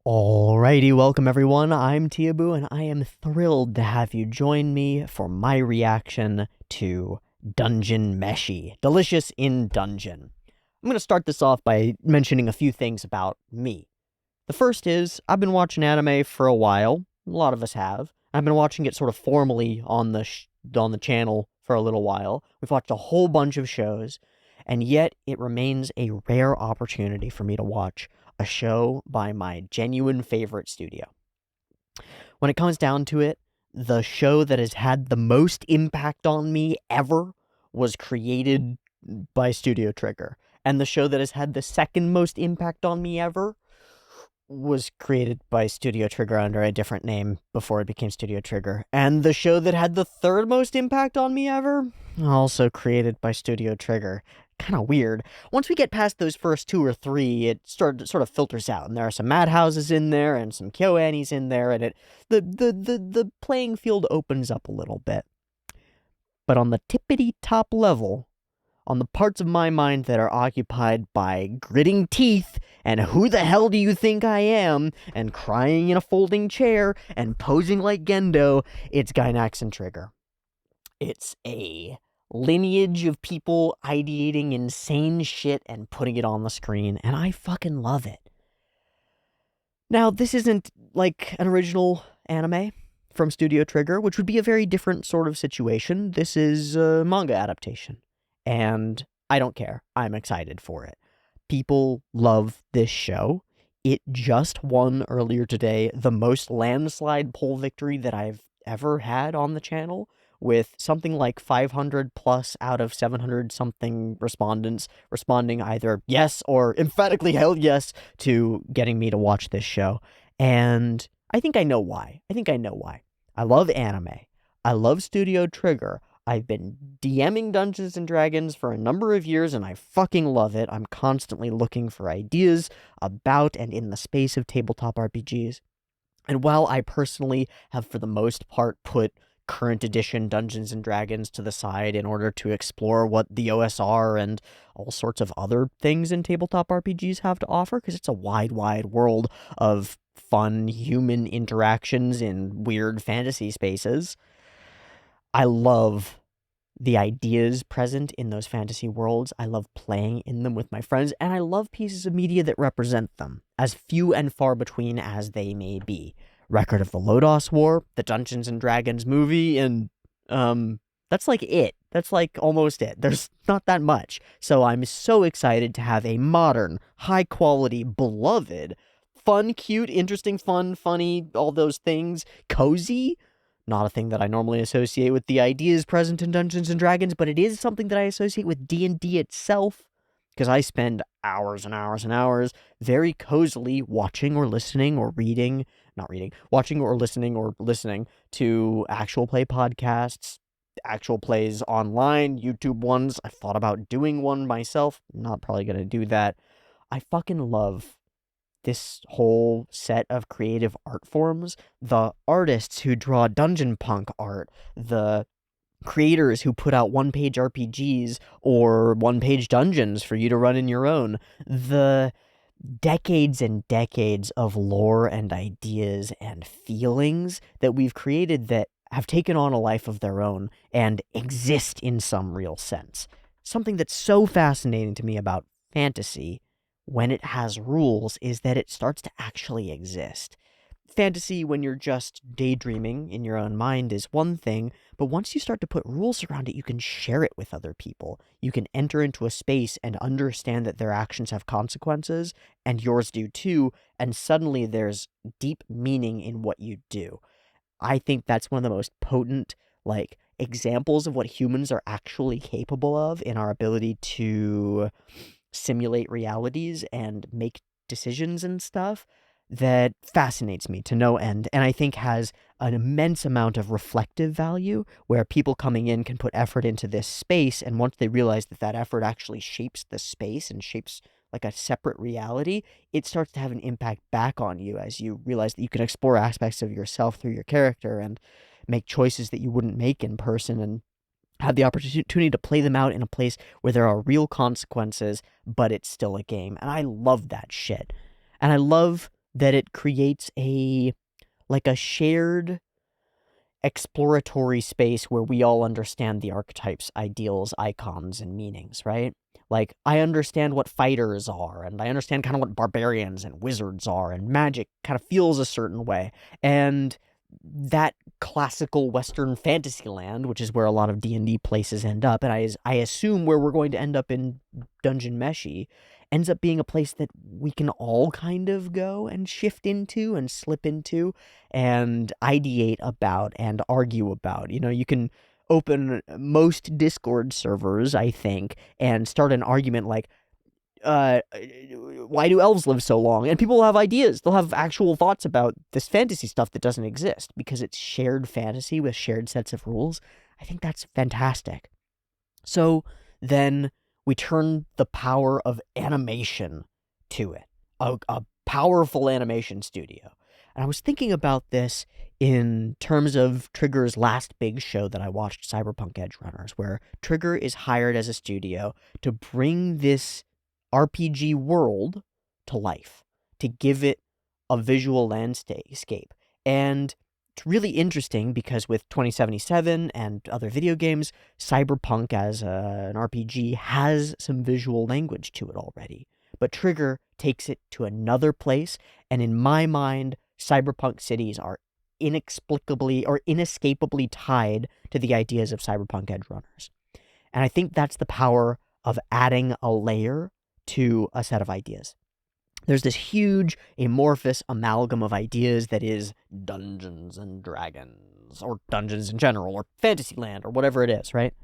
Alrighty, welcome everyone. I'm Teeaboo, and I am thrilled to have you join me for my reaction to Dungeon Meshi. Delicious in Dungeon. I'm going to start this off by mentioning a few things about me. The first is, I've been watching anime for a while. A lot of us have. I've been watching it sort of formally on the channel for a little while. We've watched a whole bunch of shows, and yet it remains a rare opportunity for me to watch a show by my genuine favorite studio. When it comes down to it, the show that has had the most impact on me ever was created by Studio Trigger. And the show that has had the second most impact on me ever was created by Studio Trigger under a different name before it became Studio Trigger. And the show that had the third most impact on me ever, also created by Studio Trigger. Kind of weird. Once we get past those first two or three, it sort of filters out, and there are some madhouses in there and some kyoanis in there, and the playing field opens up a little bit. But on the tippity top level, on the parts of my mind that are occupied by gritting teeth and who the hell do you think I am, and crying in a folding chair and posing like Gendo, it's Gainax and Trigger. It's a lineage of people ideating insane shit and putting it on the screen, and I fucking love it. Now, this isn't like an original anime from Studio Trigger, which would be a very different sort of situation. This is a manga adaptation, and I don't care. I'm excited for it. People love this show. It just won earlier today the most landslide poll victory that I've ever had on the channel, with something like 500 plus out of 700 something respondents responding either yes or emphatically hell yes to getting me to watch this show. And I think I know why. I love anime. I love Studio Trigger. I've been DMing Dungeons & Dragons for a number of years, and I fucking love it. I'm constantly looking for ideas about and in the space of tabletop RPGs. And while I personally have, for the most part, put current edition Dungeons & Dragons to the side in order to explore what the OSR and all sorts of other things in tabletop RPGs have to offer, because it's a wide, wide world of fun human interactions in weird fantasy spaces. I love the ideas present in those fantasy worlds. I love playing in them with my friends, and I love pieces of media that represent them, as few and far between as they may be. Record of the Lodos War, the Dungeons & Dragons movie, and that's like it. That's like almost it. There's not that much. So I'm so excited to have a modern, high-quality, beloved, fun, cute, interesting, fun, funny, all those things, cozy. Not a thing that I normally associate with the ideas present in Dungeons & Dragons, but it is something that I associate with D&D itself, because I spend hours and hours and hours very cozily watching or listening or reading, watching or listening to actual play podcasts, actual plays online, YouTube ones. I thought about doing one myself. Not probably going to do that. I fucking love this whole set of creative art forms. The artists who draw dungeon punk art, the creators who put out one-page RPGs or one-page dungeons for you to run in your own, the decades and decades of lore and ideas and feelings that we've created that have taken on a life of their own and exist in some real sense. Something that's so fascinating to me about fantasy when it has rules is that it starts to actually exist. Fantasy, when you're just daydreaming in your own mind, is one thing, but once you start to put rules around it, you can share it with other people. You can enter into a space and understand that their actions have consequences, and yours do too, and suddenly there's deep meaning in what you do. I think that's one of the most potent, examples of what humans are actually capable of in our ability to simulate realities and make decisions and stuff. That fascinates me to no end, and I think has an immense amount of reflective value, where people coming in can put effort into this space, and once they realize that that effort actually shapes the space and shapes like a separate reality, it starts to have an impact back on you as you realize that you can explore aspects of yourself through your character and make choices that you wouldn't make in person, and have the opportunity to play them out in a place where there are real consequences, but it's still a game. And I love that shit. And I love that it creates a shared exploratory space where we all understand the archetypes, ideals, icons, and meanings, right? Like, I understand what fighters are, and I understand kind of what barbarians and wizards are, and magic kind of feels a certain way. And that classical Western fantasy land, which is where a lot of D&D places end up, and I assume where we're going to end up in Dungeon Meshi, ends up being a place that we can all kind of go and shift into and slip into and ideate about and argue about. You know, you can open most Discord servers, I think, and start an argument like, why do elves live so long? And people will have ideas. They'll have actual thoughts about this fantasy stuff that doesn't exist because it's shared fantasy with shared sets of rules. I think that's fantastic. So then we turn the power of animation to it, a powerful animation studio. And I was thinking about this in terms of Trigger's last big show that I watched, Cyberpunk Edgerunners, where Trigger is hired as a studio to bring this RPG world to life, to give it a visual landscape. And it's really interesting because with 2077 and other video games, Cyberpunk as an RPG has some visual language to it already. But Trigger takes it to another place, and in my mind, cyberpunk cities are inexplicably or inescapably tied to the ideas of Cyberpunk Edgerunners. And I think that's the power of adding a layer to a set of ideas. There's this huge amorphous amalgam of ideas that is Dungeons and Dragons, or Dungeons in general, or Fantasyland, or whatever it is, right?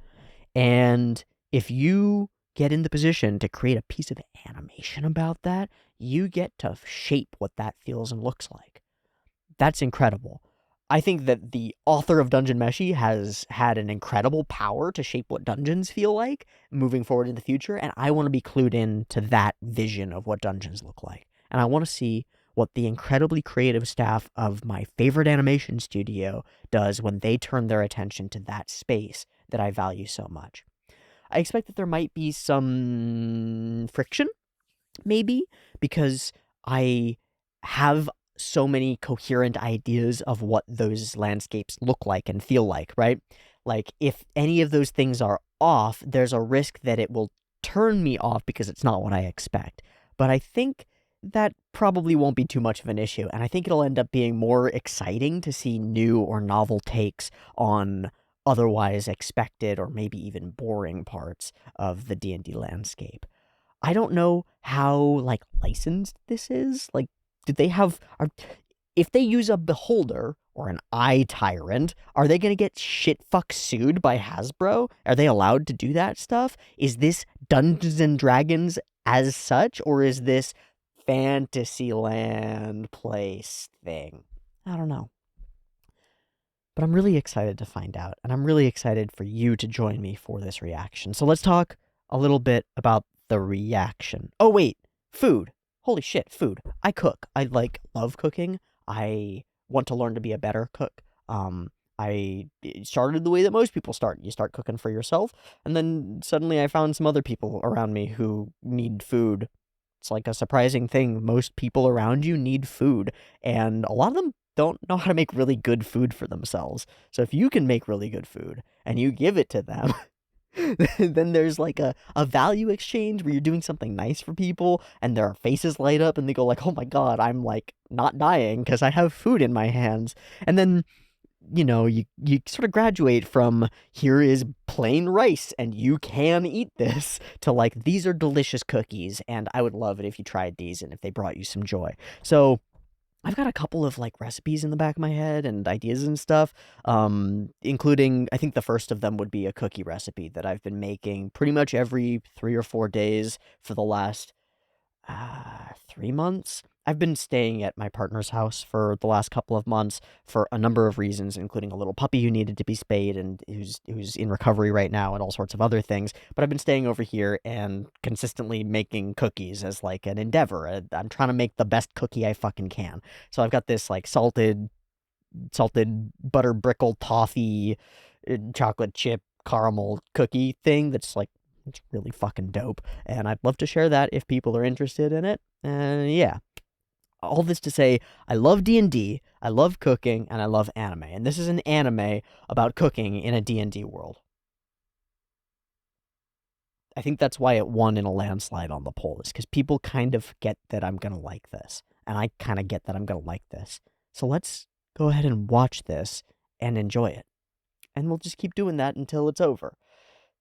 And if you get in the position to create a piece of animation about that, you get to shape what that feels and looks like. That's incredible. I think that the author of Dungeon Meshi has had an incredible power to shape what dungeons feel like moving forward in the future, and I want to be clued in to that vision of what dungeons look like. And I want to see what the incredibly creative staff of my favorite animation studio does when they turn their attention to that space that I value so much. I expect that there might be some friction, maybe, because I have so many coherent ideas of what those landscapes look like and feel like, right? Like, if any of those things are off, there's a risk that it will turn me off because it's not what I expect. But I think that probably won't be too much of an issue, and I think it'll end up being more exciting to see new or novel takes on otherwise expected or maybe even boring parts of the D&D landscape. I don't know how, like, licensed this is. Like, did they have... if they use a beholder or an eye tyrant, are they going to get shit-fuck sued by Hasbro? Are they allowed to do that stuff? Is this Dungeons and Dragons as such, or is this Fantasyland place thing? I don't know. But I'm really excited to find out, and I'm really excited for you to join me for this reaction. So let's talk a little bit about the reaction. Oh, wait, food. Holy shit, food. I cook. I, love cooking. I want to learn to be a better cook. I started the way that most people start. You start cooking for yourself, and then suddenly I found some other people around me who need food. It's like a surprising thing. Most people around you need food, and a lot of them don't know how to make really good food for themselves. So if you can make really good food and you give it to them, then there's like a value exchange where you're doing something nice for people and their faces light up and they go like, oh my god, I'm like not dying because I have food in my hands. And then, you know, you sort of graduate from here is plain rice and you can eat this to like, these are delicious cookies and I would love it if you tried these and if they brought you some joy. So I've got a couple of like recipes in the back of my head and ideas and stuff, including, I think the first of them would be a cookie recipe that I've been making pretty much every 3 or 4 days for the last 3 months. I've been staying at my partner's house for the last couple of months for a number of reasons, including a little puppy who needed to be spayed and who's in recovery right now and all sorts of other things. But I've been staying over here and consistently making cookies as like an endeavor. I'm trying to make the best cookie I fucking can. So I've got this like salted butter brickle toffee chocolate chip caramel cookie thing that's like, it's really fucking dope, and I'd love to share that if people are interested in it. Yeah. all this to say, I love D&D, I love cooking, and I love anime. And this is an anime about cooking in a D&D world. I think that's why it won in a landslide on the poll, is because people kind of get that I'm going to like this. And I kind of get that I'm going to like this. So let's go ahead and watch this and enjoy it. And we'll just keep doing that until it's over.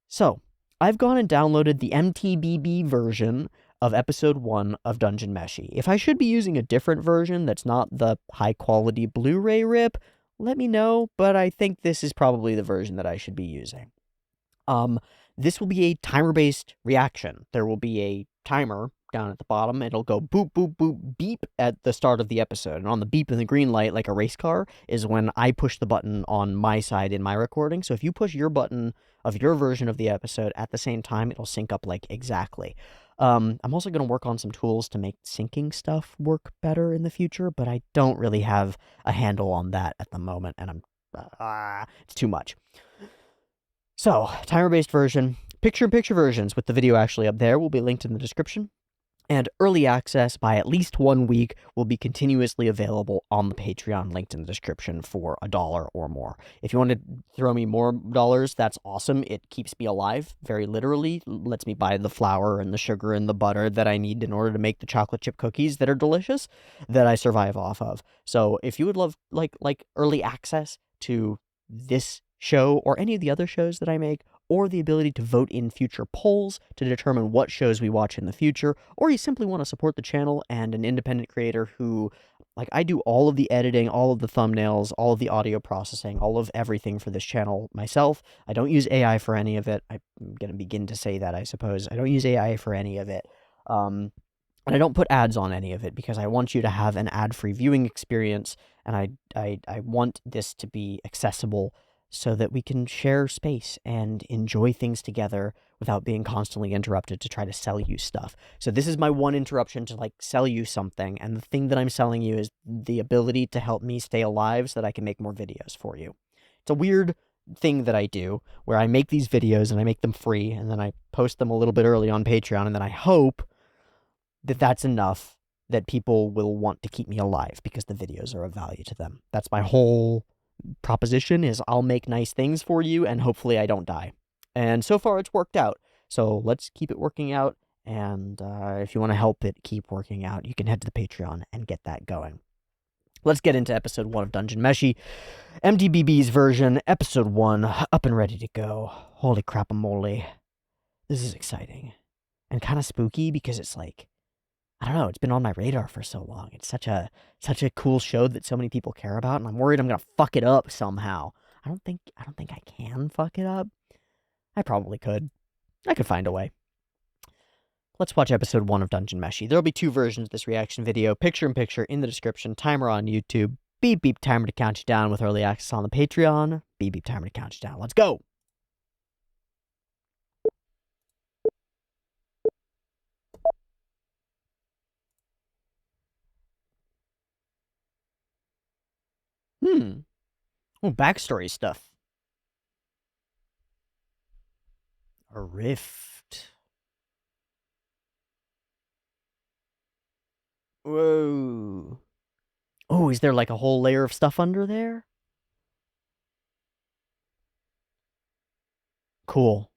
So, I've gone and downloaded the MTBB version of episode 1 of Dungeon Meshi. If I should be using a different version that's not the high-quality Blu-ray rip, let me know, but I think this is probably the version that I should be using. This will be a timer-based reaction. There will be a timer down at the bottom. It'll go boop, boop, boop, beep at the start of the episode. And on the beep and the green light, like a race car, is when I push the button on my side in my recording. So if you push your button of your version of the episode at the same time, it'll sync up like exactly. I'm also going to work on some tools to make syncing stuff work better in the future, but I don't really have a handle on that at the moment, and it's too much. So, timer-based version, picture-in-picture versions with the video actually up there will be linked in the description, and early access by at least 1 week will be continuously available on the Patreon linked in the description for $1 or more. If you want to throw me more dollars, that's awesome. It keeps me alive, very literally, lets me buy the flour and the sugar and the butter that I need in order to make the chocolate chip cookies that are delicious, that I survive off of. So if you would love like early access to this show or any of the other shows that I make, or the ability to vote in future polls to determine what shows we watch in the future, or you simply want to support the channel and an independent creator who, like, I do all of the editing, all of the thumbnails, all of the audio processing, all of everything for this channel myself. I don't use AI for any of it. I'm going to begin to say that, I suppose. I don't use AI for any of it. And I don't put ads on any of it because I want you to have an ad-free viewing experience, and I want this to be accessible so that we can share space and enjoy things together without being constantly interrupted to try to sell you stuff. So this is my one interruption to, like, sell you something, and the thing that I'm selling you is the ability to help me stay alive so that I can make more videos for you. It's a weird thing that I do, where I make these videos and I make them free, and then I post them a little bit early on Patreon, and then I hope that that's enough that people will want to keep me alive because the videos are of value to them. That's my whole proposition, is I'll make nice things for you and hopefully I don't die. And so far it's worked out. So let's keep it working out. And if you want to help it keep working out, you can head to the Patreon and get that going. Let's get into episode 1 of Dungeon Meshi. MTBB's version, episode 1, up and ready to go. Holy crap-a-moly. This is exciting. And kind of spooky because it's like, I don't know, it's been on my radar for so long. It's such a cool show that so many people care about, and I'm worried I'm gonna fuck it up somehow. I don't think I can fuck it up. I probably could. I could find a way. Let's watch episode 1 of Dungeon Meshi. There'll be 2 versions of this reaction video, picture-in-picture in the description, timer on YouTube, beep beep timer to count you down with early access on the Patreon, beep beep timer to count you down. Let's go! Oh, backstory stuff. A rift. Whoa. Oh, is there like a whole layer of stuff under there? Cool.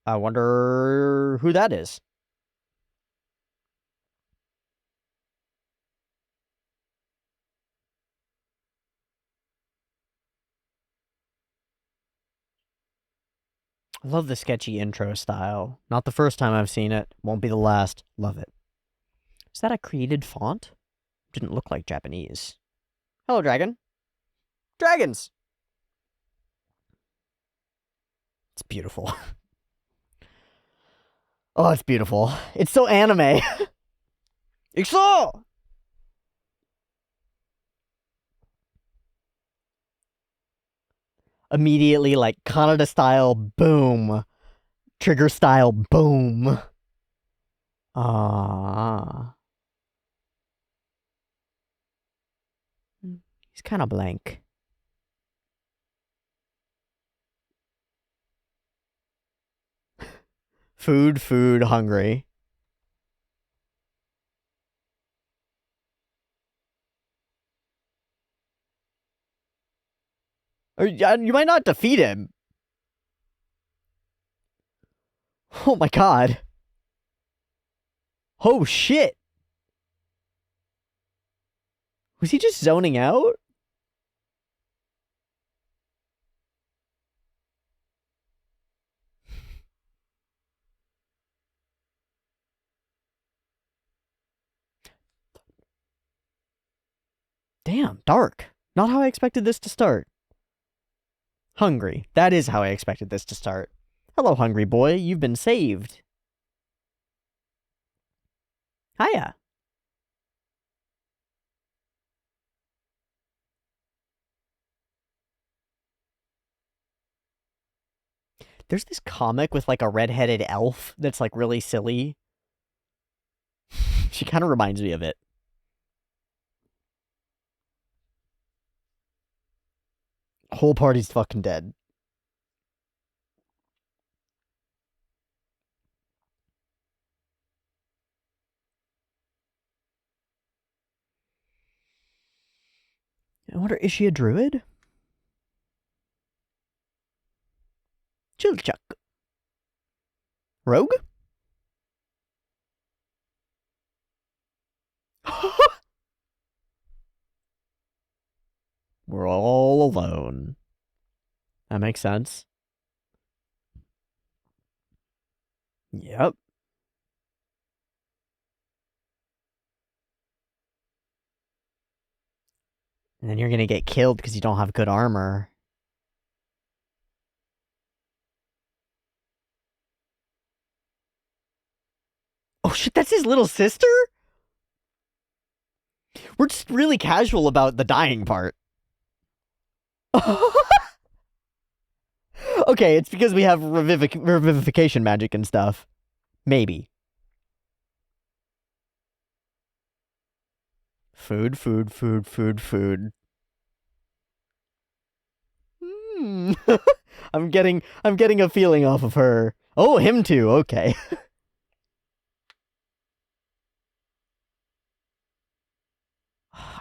I wonder who that is. I love the sketchy intro style. Not the first time I've seen it. Won't be the last. Love it. Is that a created font? Didn't look like Japanese. Hello, dragon. Dragons! It's beautiful. Oh, it's beautiful. It's so anime. Ixo! Immediately, like, Kanada style, boom. Trigger style, boom. Ah. He's kind of blank. Food, hungry. Or you might not defeat him. Oh my god. Oh shit. Was he just zoning out? Damn, dark. Not how I expected this to start. Hungry. That is how I expected this to start. Hello, hungry boy. You've been saved. Hiya. There's this comic with like a redheaded elf that's like really silly. She kind of reminds me of it. Whole party's fucking dead. I wonder, is she a druid? Chilchuck. Rogue? We're all alone. That makes sense. Yep. And then you're gonna get killed because you don't have good armor. Oh shit, that's his little sister? We're just really casual about the dying part. Okay, it's because we have revivification magic and stuff. Maybe. Food, food, food, food, food. I'm getting a feeling off of her. Oh, him too. Okay.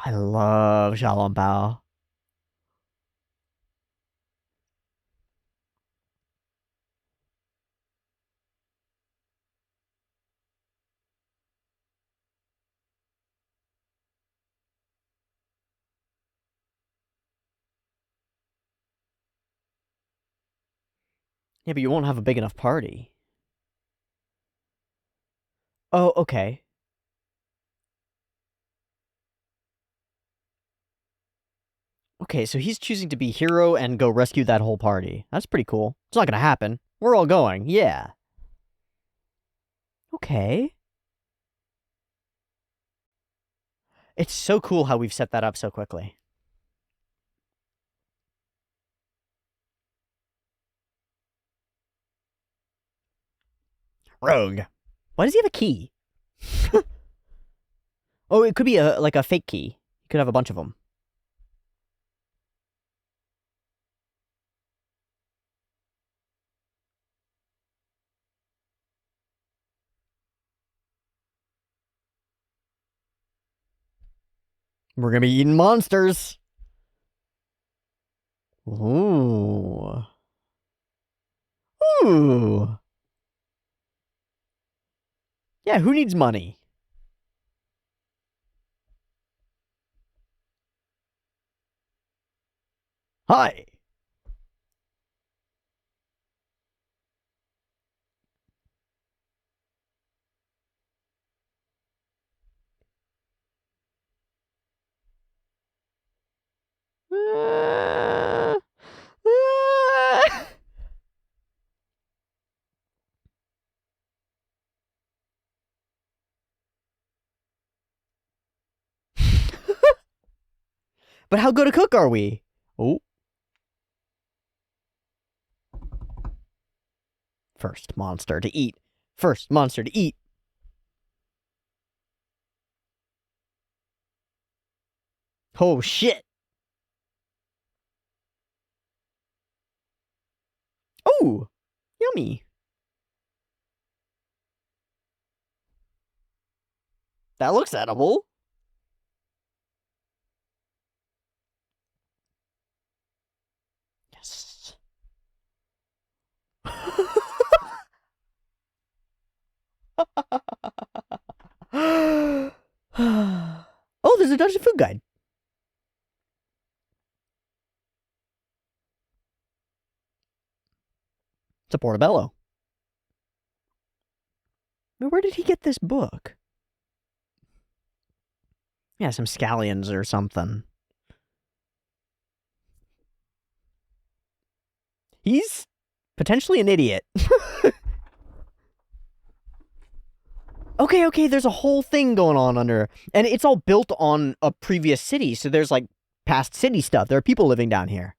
I love Xiaolongbao. Yeah, but you won't have a big enough party. Oh, okay. Okay, so he's choosing to be hero and go rescue that whole party. That's pretty cool. It's not gonna happen. We're all going. Yeah. Okay. It's so cool how we've set that up so quickly. Rogue. Why does he have a key? Oh, it could be like a fake key. You could have a bunch of them. We're gonna be eating monsters. Ooh. Ooh. Yeah, who needs money? Hi. But how good a cook are we? Oh. First monster to eat. First monster to eat. Oh, shit. Oh, yummy. That looks edible. Oh, there's a Dungeon food guide. It's a portobello. Where did he get this book? Yeah, some scallions or something. He's potentially an idiot. Okay, there's a whole thing going on under, and it's all built on a previous city, so there's like past city stuff. There are people living down here.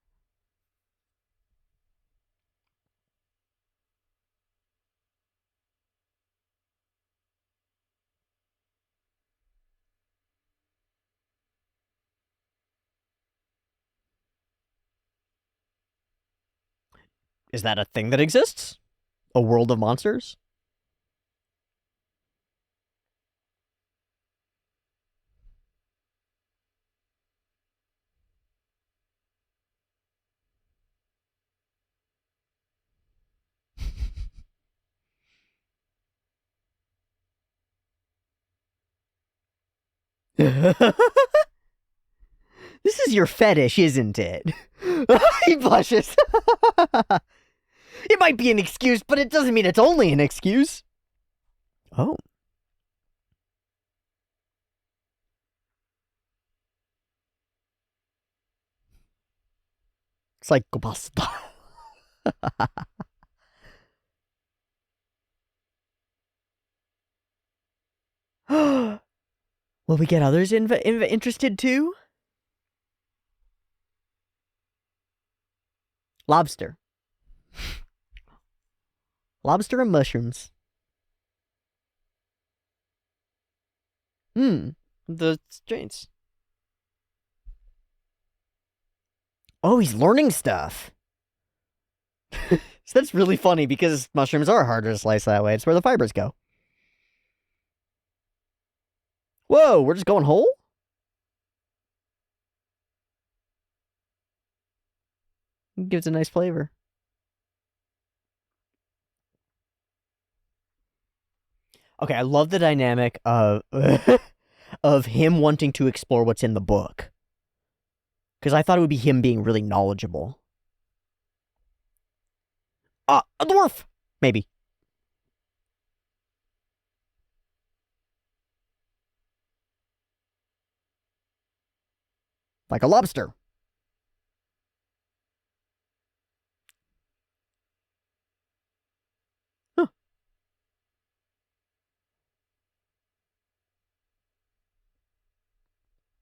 Is that a thing that exists? A world of monsters? This is your fetish, isn't it? He blushes. It might be an excuse, but it doesn't mean it's only an excuse. Oh. It's like pasta. Will we get others interested too? Lobster. Lobster and mushrooms. The strains. Oh, he's learning stuff. So that's really funny because mushrooms are harder to slice that way. It's where the fibers go. Whoa, we're just going whole? It gives a nice flavor. Okay, I love the dynamic of of him wanting to explore what's in the book. Because I thought it would be him being really knowledgeable. Ah, a dwarf! Maybe. Like a lobster. Huh.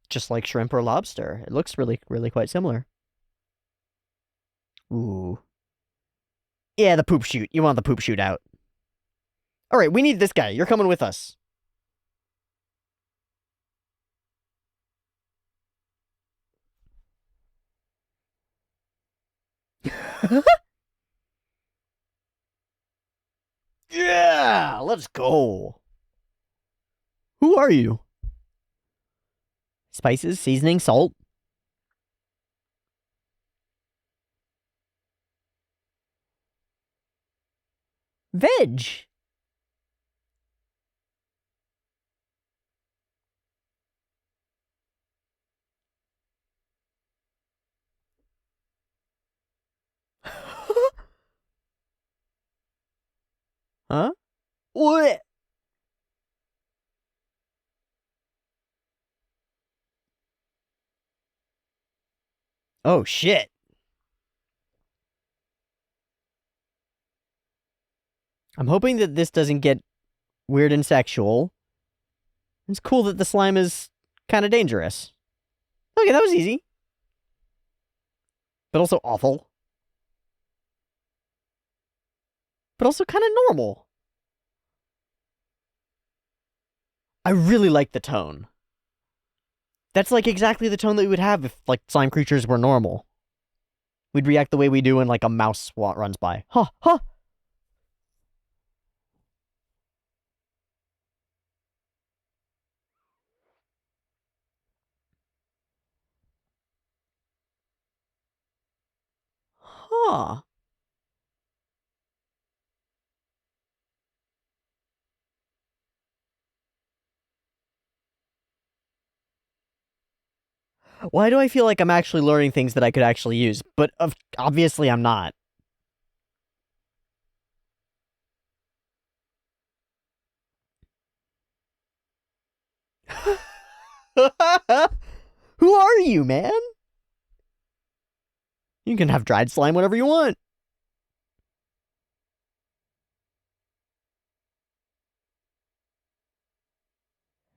Just like shrimp or lobster. It looks really, really quite similar. Ooh. Yeah, the poop chute. You want the poop chute out. Alright, we need this guy. You're coming with us. Yeah, let's go. Who are you? Spices, seasoning, salt. Veg. Huh? What? Oh, shit. I'm hoping that this doesn't get weird and sexual. It's cool that the slime is kind of dangerous. Okay, that was easy. But also awful. But also kind of normal. I really like the tone. That's like exactly the tone that we would have if like slime creatures were normal. We'd react the way we do when like a mouse runs by. Huh, huh. Huh. Why do I feel like I'm actually learning things that I could actually use? But obviously I'm not. Who are you, man? You can have dried slime whenever you want.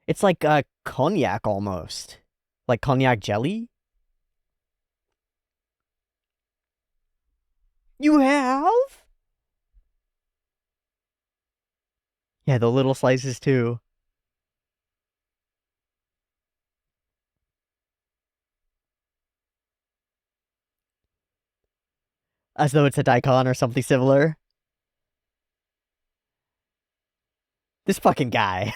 It's like cognac almost. Like cognac jelly? You have? Yeah, the little slices too. As though it's a daikon or something similar. This fucking guy.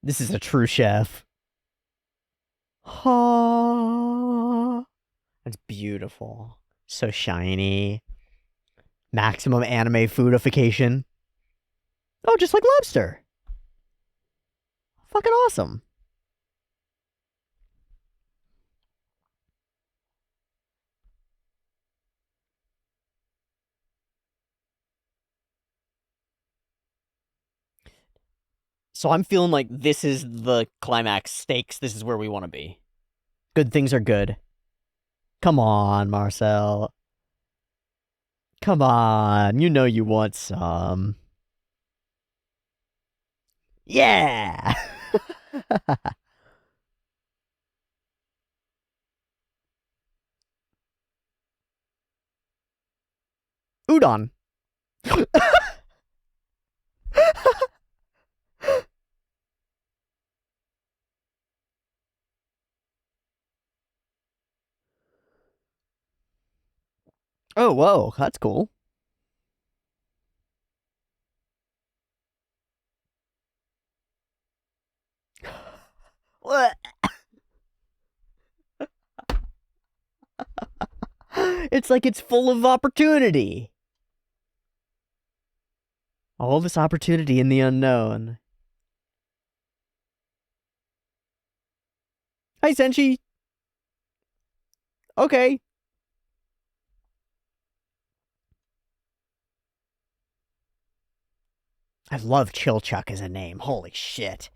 This is a true chef. Ha. That's beautiful. So shiny. Maximum anime foodification. Oh, just like lobster. Fucking awesome. So I'm feeling like this is the climax stakes. This is where we want to be. Good things are good. Come on, Marcel. Come on. You know you want some. Yeah. Udon. Oh, whoa. That's cool. What? It's like it's full of opportunity. All this opportunity in the unknown. Hi, Senshi. Okay. I love Chilchuck as a name. Holy shit.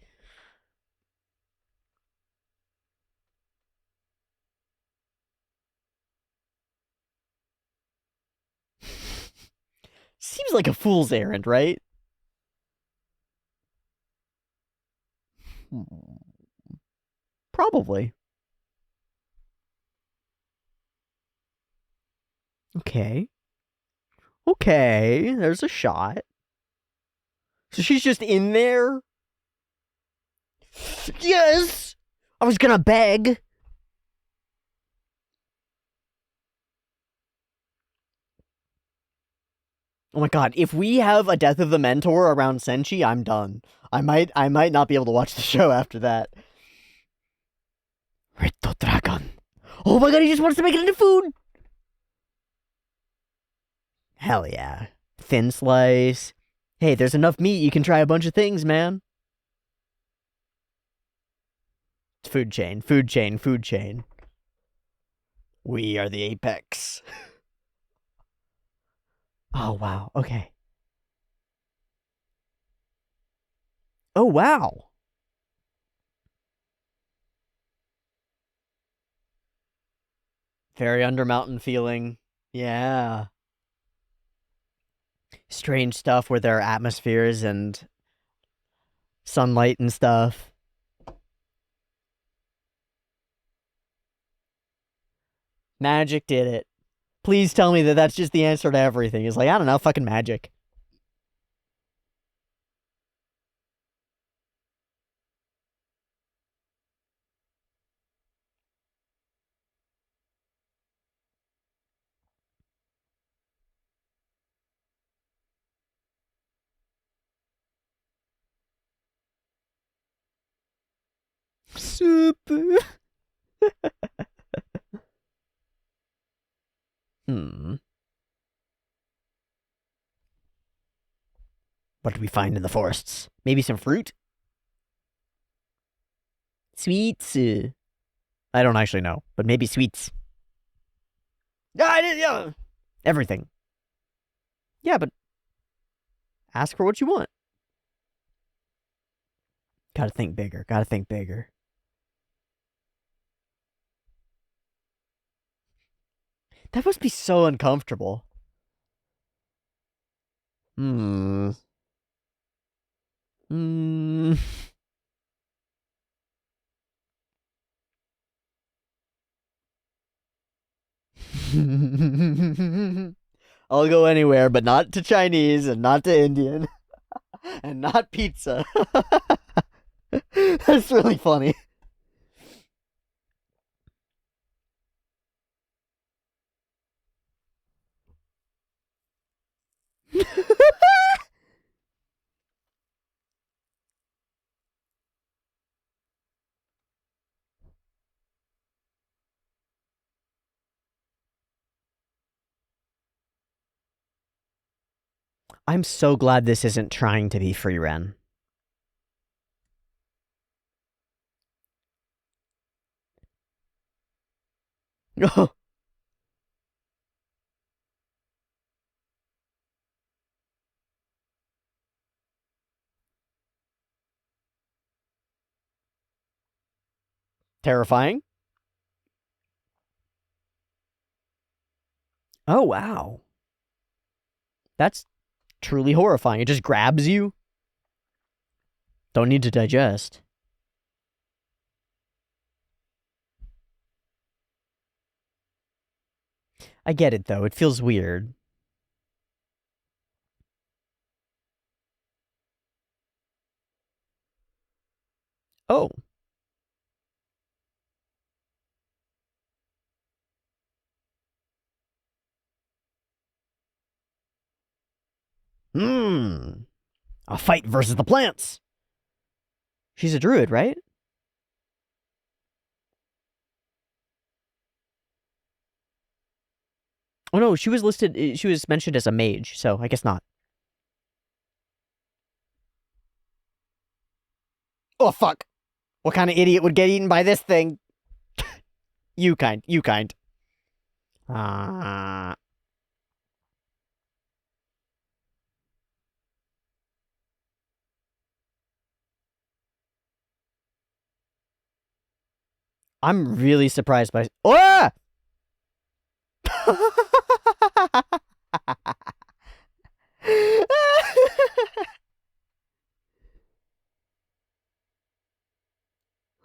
Seems like a fool's errand, right? Probably. Okay. Okay. There's a shot. So she's just in there? Yes! I was gonna beg. Oh my god, if we have a Death of the Mentor around Senshi, I'm done. I might not be able to watch the show after that. Red Dragon. Oh my god, he just wants to make it into food! Hell yeah. Thin slice. Hey, there's enough meat, you can try a bunch of things, man. Food chain, food chain, food chain. We are the apex. Oh, wow. Okay. Oh, wow. Very Undermountain feeling. Yeah. Strange stuff where there are atmospheres and sunlight and stuff. Magic did it. Please tell me that that's just the answer to everything. It's like, I don't know, fucking magic. Super. Hmm. What did we find in the forests? Maybe some fruit? Sweets. I don't actually know, but maybe sweets. Yeah. Everything. Yeah, but ask for what you want. Gotta think bigger. Gotta think bigger. That must be so uncomfortable. Hmm. Hmm. I'll go anywhere, but not to Chinese and not to Indian and not pizza. That's really funny. I'm so glad this isn't trying to be free Ren. Terrifying. Oh, wow. That's truly horrifying. It just grabs you. Don't need to digest. I get it, though. It feels weird. Oh. Hmm. A fight versus the plants. She's a druid, right? Oh no, she was listed. She was mentioned as a mage, so I guess not. Oh fuck! What kind of idiot would get eaten by this thing? You kind. You kind. Uh, I'm really surprised by. Oh!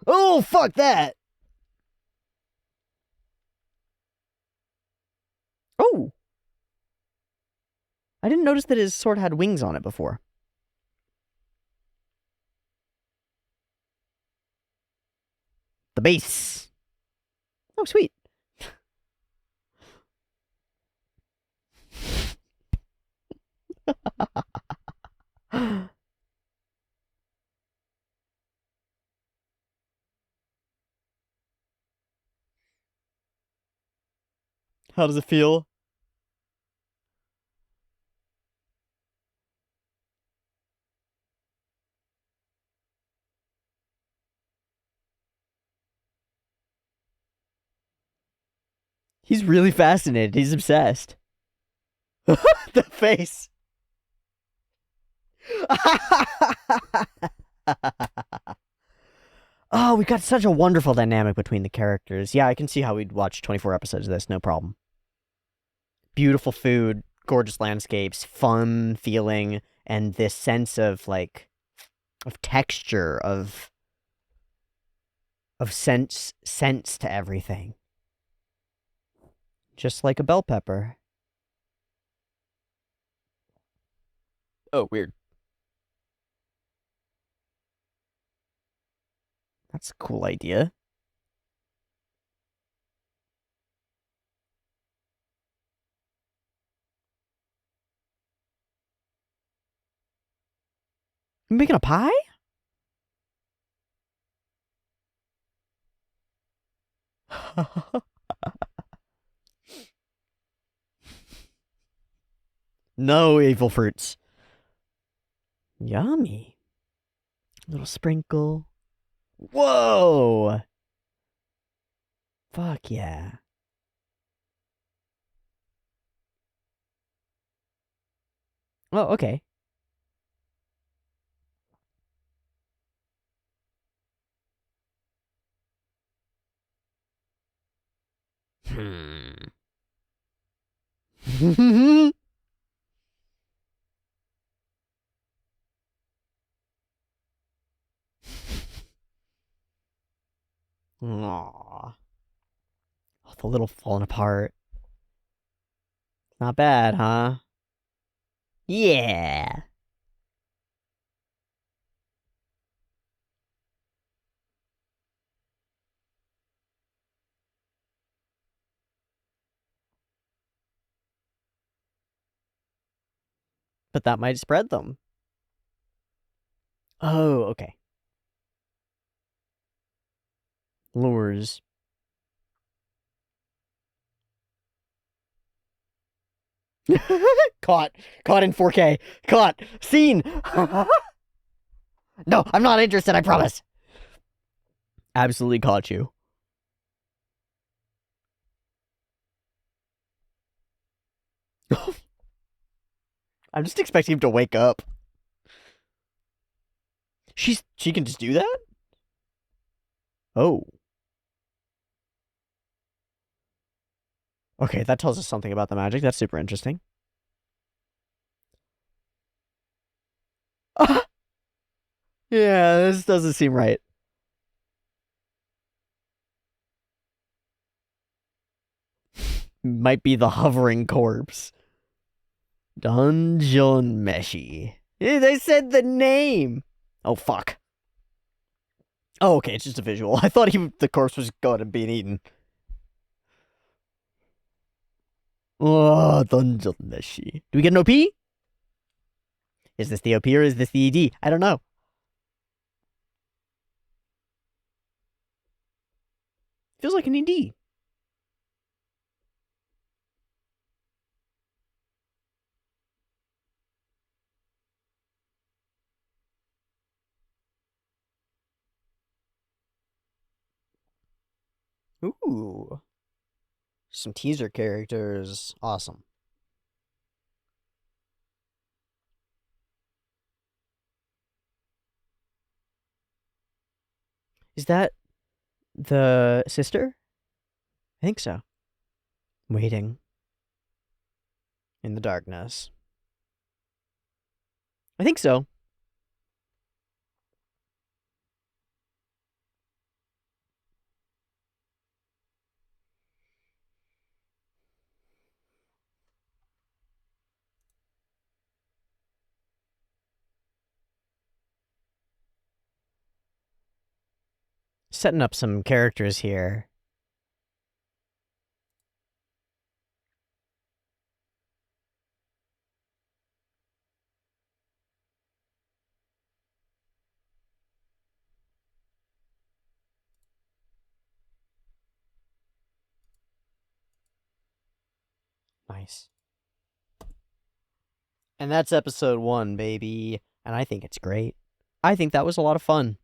Oh fuck that! Oh, I didn't notice that his sword had wings on it before. The base. Oh, sweet. How does it feel? He's really fascinated. He's obsessed. The face. Oh, we got such a wonderful dynamic between the characters. Yeah, I can see how we'd watch 24 episodes of this, no problem. Beautiful food, gorgeous landscapes, fun feeling, and this sense of of texture, of sense to everything. Just like a bell pepper. Oh, weird. That's a cool idea. You making a pie? No evil fruits. Yummy. Little sprinkle. Whoa! Fuck yeah. Oh, okay. Hmm. Aww. Oh, the little falling apart. Not bad, huh? Yeah. But that might spread them. Oh, okay. Lures. Caught. Caught in 4K. Caught. Seen. No, I'm not interested, I promise. Absolutely caught you. I'm just expecting him to wake up. She can just do that? Oh. Okay, that tells us something about the magic. That's super interesting. Yeah, this doesn't seem right. Might be the hovering corpse. Dungeon Meshi. They said the name. Oh, fuck. Oh, okay, it's just a visual. I thought the corpse was going and being eaten. Oh, Dungeon Meshi. Do we get an OP? Is this the OP or is this the ED? I don't know. Feels like an ED. Ooh. Some teaser characters. Awesome. Is that the sister? I think so. Waiting in the darkness. I think so. Setting up some characters here. Nice. And that's episode 1, baby. And I think it's great. I think that was a lot of fun.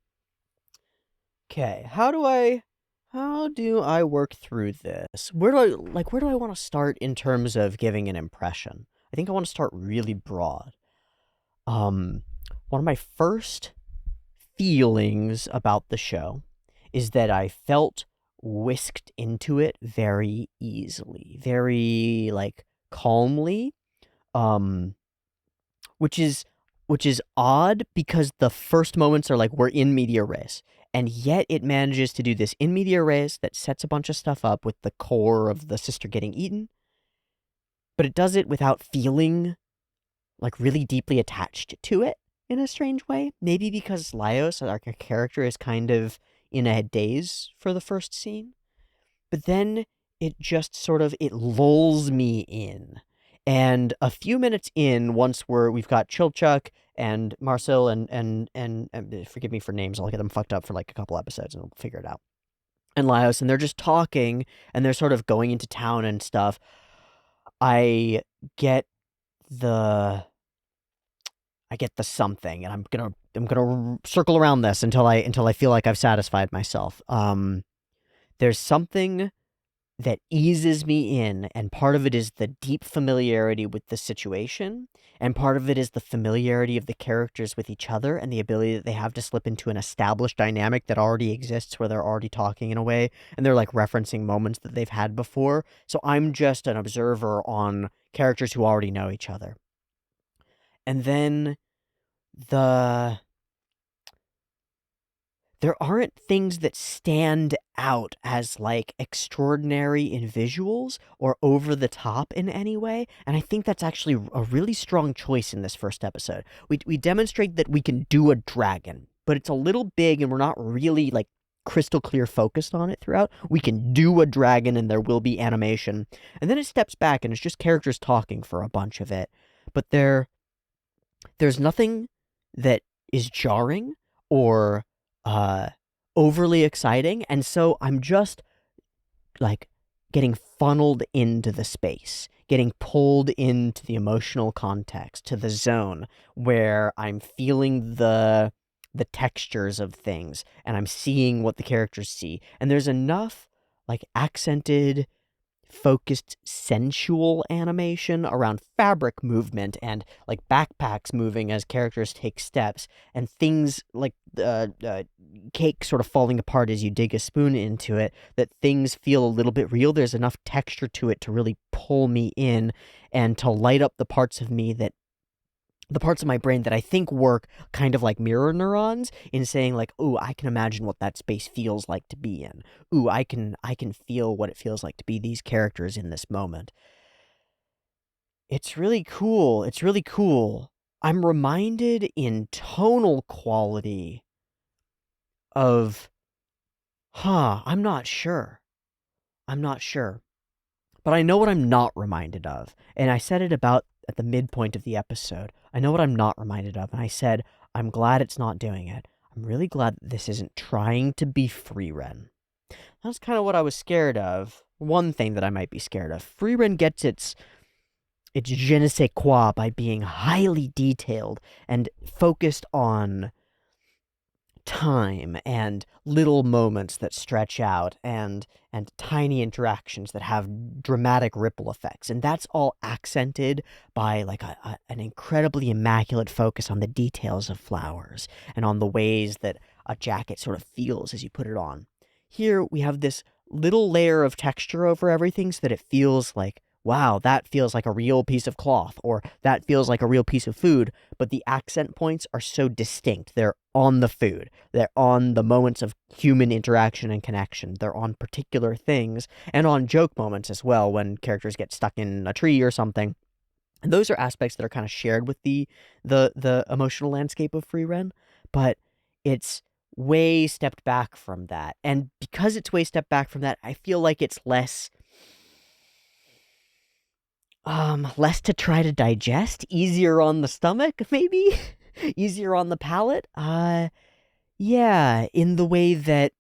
Okay, how do I work through this? Where do I want to start in terms of giving an impression? I think I want to start really broad. One of my first feelings about the show is that I felt whisked into it very easily, very like calmly. Um which is odd because the first moments are like we're in media res, and yet it manages to do this in media res that sets a bunch of stuff up with the core of the sister getting eaten, but it does it without feeling like really deeply attached to it in a strange way. Maybe because Laios, our character, is kind of in a daze for the first scene. But then it just sort of it lulls me in. And a few minutes in, once we've got Chilchuk and Marcel and forgive me for names, I'll get them fucked up for like a couple episodes and we'll figure it out. And Laios, and they're just talking and they're sort of going into town and stuff. I get the I get the something, and I'm gonna circle around this until I feel like I've satisfied myself. There's something that eases me in, and part of it is the deep familiarity with the situation, and part of it is the familiarity of the characters with each other and the ability that they have to slip into an established dynamic that already exists where they're already talking in a way, and they're like referencing moments that they've had before. So I'm just an observer on characters who already know each other. And then the there aren't things that stand out as like extraordinary in visuals or over the top in any way, and I think that's actually a really strong choice in this first episode. We demonstrate that we can do a dragon, but it's a little big and we're not really like crystal clear focused on it throughout. We can do a dragon and there will be animation, and then it steps back and it's just characters talking for a bunch of it. But there's nothing that is jarring or uh overly exciting, and so I'm just like getting funneled into the space, getting pulled into the emotional context, to the zone where I'm feeling the textures of things and I'm seeing what the characters see. And there's enough like accented, focused, sensual animation around fabric movement and like backpacks moving as characters take steps, and things like cake sort of falling apart as you dig a spoon into it, that things feel a little bit real. There's enough texture to it to really pull me in and to light up the parts of my brain that I think work kind of like mirror neurons in saying like, "Ooh, I can imagine what that space feels like to be in. Ooh, I can feel what it feels like to be these characters in this moment." It's really cool. It's really cool. I'm reminded in tonal quality of, I'm not sure. I'm not sure. But I know what I'm not reminded of. And I said it about at the midpoint of the episode. I know what I'm not reminded of. And I said, I'm glad it's not doing it. I'm really glad that this isn't trying to be Free-Ren. That's kind of what I was scared of. One thing that I might be scared of. Free-Ren gets its je ne sais quoi by being highly detailed and focused on time and little moments that stretch out and tiny interactions that have dramatic ripple effects, and that's all accented by like an incredibly immaculate focus on the details of flowers and on the ways that a jacket sort of feels as you put it on. Here we have this little layer of texture over everything so that it feels like, wow, that feels like a real piece of cloth, or that feels like a real piece of food, but the accent points are so distinct. They're on the food. They're on the moments of human interaction and connection. They're on particular things, and on joke moments as well, when characters get stuck in a tree or something. And those are aspects that are kind of shared with the emotional landscape of Free-Ren, but it's way stepped back from that. And because it's way stepped back from that, I feel like it's less to try to digest, easier on the stomach, maybe? Easier on the palate? Yeah, in the way that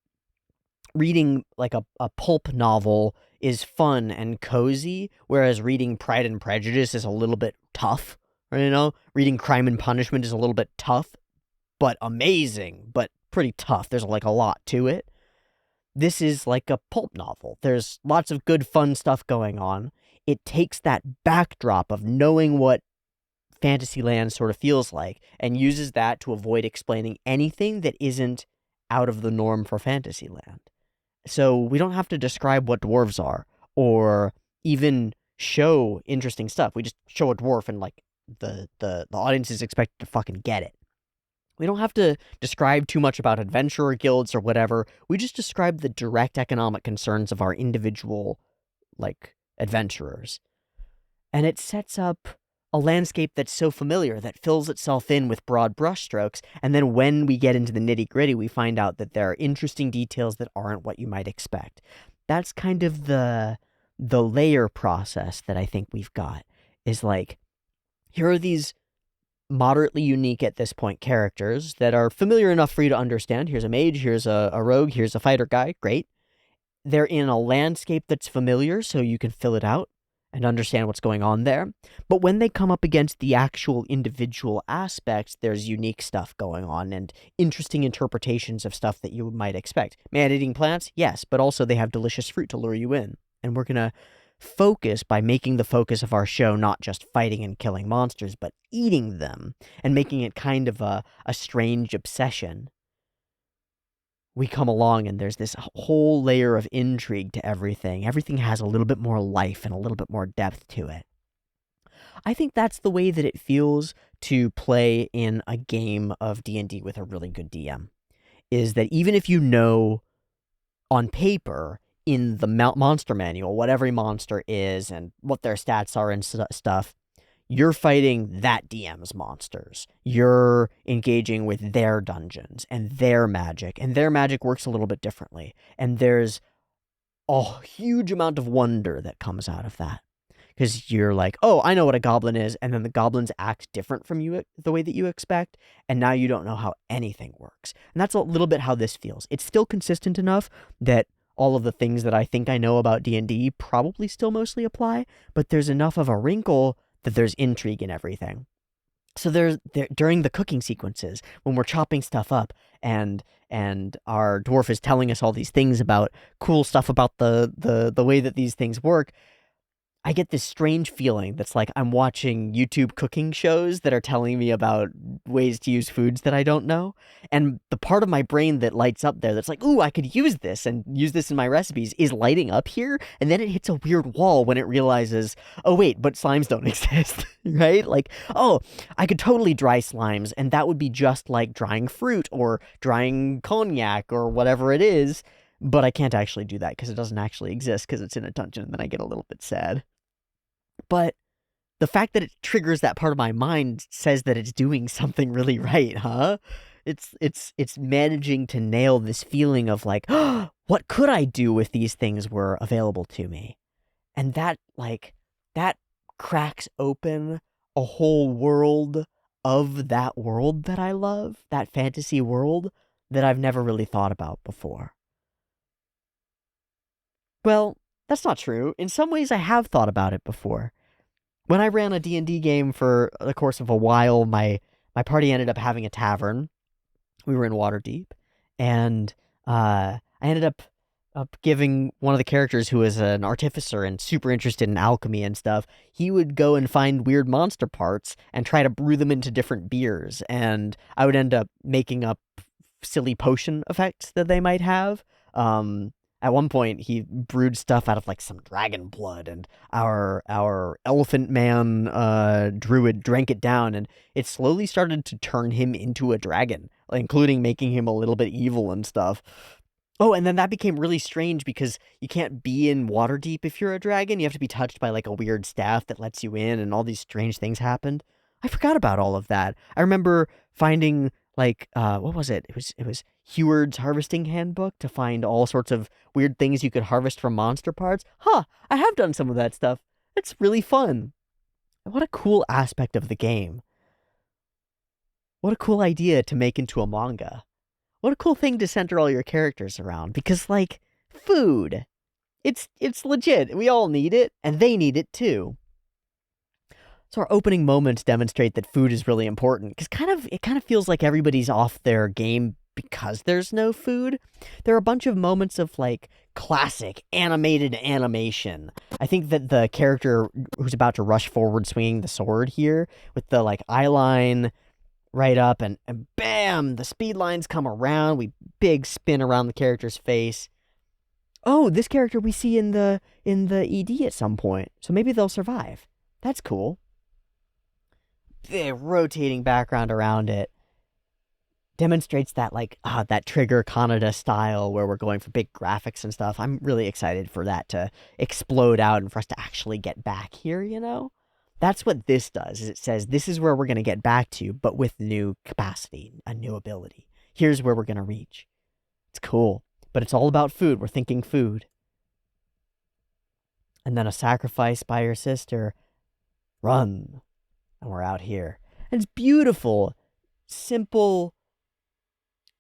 reading like a pulp novel is fun and cozy, whereas reading Pride and Prejudice is a little bit tough. You know, reading Crime and Punishment is a little bit tough, but amazing, but pretty tough. There's like a lot to it. This is like a pulp novel. There's lots of good, fun stuff going on. It takes that backdrop of knowing what Fantasyland sort of feels like and uses that to avoid explaining anything that isn't out of the norm for Fantasyland. So we don't have to describe what dwarves are or even show interesting stuff. We just show a dwarf and like the audience is expected to fucking get it. We don't have to describe too much about adventurer guilds or whatever. We just describe the direct economic concerns of our individual, like, adventurers. And it sets up a landscape that's so familiar, that fills itself in with broad brushstrokes, and then when we get into the nitty-gritty, we find out that there are interesting details that aren't what you might expect. That's kind of the layer process that I think we've got, is like, here are these moderately unique at this point characters that are familiar enough for you to understand. Here's a mage, here's a rogue, here's a fighter guy, great. They're in a landscape that's familiar, so you can fill it out. and understand what's going on there. But when they come up against the actual individual aspects, there's unique stuff going on and interesting interpretations of stuff that you might expect. Man-eating plants? Yes, but also they have delicious fruit to lure you in. And we're going to focus by making the focus of our show not just fighting and killing monsters, but eating them and making it kind of a strange obsession. We come along and there's this whole layer of intrigue to everything. Everything has a little bit more life and a little bit more depth to it. I think that's the way that it feels to play in a game of D&D with a really good DM, is that even if you know on paper in the monster manual what every monster is and what their stats are and stuff, you're fighting that DM's monsters. You're engaging with their dungeons and their magic works a little bit differently. And there's a huge amount of wonder that comes out of that. Because you're like, oh, I know what a goblin is, and then the goblins act different from you the way that you expect, and now you don't know how anything works. And that's a little bit how this feels. It's still consistent enough that all of the things that I think I know about D&D probably still mostly apply, but there's enough of a wrinkle that there's intrigue in everything. So during the cooking sequences, when we're chopping stuff up and our dwarf is telling us all these things about cool stuff about the way that these things work, I get this strange feeling that's like I'm watching YouTube cooking shows that are telling me about ways to use foods that I don't know. And the part of my brain that lights up there that's like, ooh, I could use this and use this in my recipes is lighting up here. And then it hits a weird wall when it realizes, oh, wait, but slimes don't exist, right? Like, oh, I could totally dry slimes and that would be just like drying fruit or drying cognac or whatever it is. But I can't actually do that because it doesn't actually exist because it's in a dungeon. And then I get a little bit sad. But the fact that it triggers that part of my mind says that it's doing something really right, huh? It's managing to nail this feeling of like, oh, what could I do if these things were available to me? And that cracks open a whole world of that world that I love, that fantasy world that I've never really thought about before. Well, that's not true. In some ways, I have thought about it before. When I ran a D&D game for the course of a while, my party ended up having a tavern. We were in Waterdeep, and I ended up giving one of the characters who was an artificer and super interested in alchemy and stuff. He would go and find weird monster parts and try to brew them into different beers, and I would end up making up silly potion effects that they might have. At one point, he brewed stuff out of like some dragon blood, and our elephant man druid drank it down, and it slowly started to turn him into a dragon, including making him a little bit evil and stuff. Oh, and then that became really strange because you can't be in Waterdeep if you're a dragon. You have to be touched by like a weird staff that lets you in, and all these strange things happened. I forgot about all of that. I remember finding like what was it? It was Heward's Harvesting Handbook to find all sorts of weird things you could harvest from monster parts. Huh, I have done some of that stuff. It's really fun. What a cool aspect of the game. What a cool idea to make into a manga. What a cool thing to center all your characters around, because like food, it's legit. We all need it, and they need it too. So our opening moments demonstrate that food is really important, because it kind of feels like everybody's off their game because there's no food. There are a bunch of moments of like classic animated animation. I think that the character who's about to rush forward swinging the sword here with the like eye line right up and bam, the speed lines come around. We big spin around the character's face. Oh, this character we see in the ED at some point. So maybe they'll survive. That's cool. The rotating background around it demonstrates that like that Trigger Kaneda style where we're going for big graphics and stuff. I'm really excited for that to explode out and for us to actually get back here, you know? That's what this does, is it says this is where we're going to get back to, but with new capacity, a new ability. Here's where we're going to reach. It's cool, but it's all about food. We're thinking food. And then a sacrifice by your sister. Run. And we're out here. And it's beautiful, simple,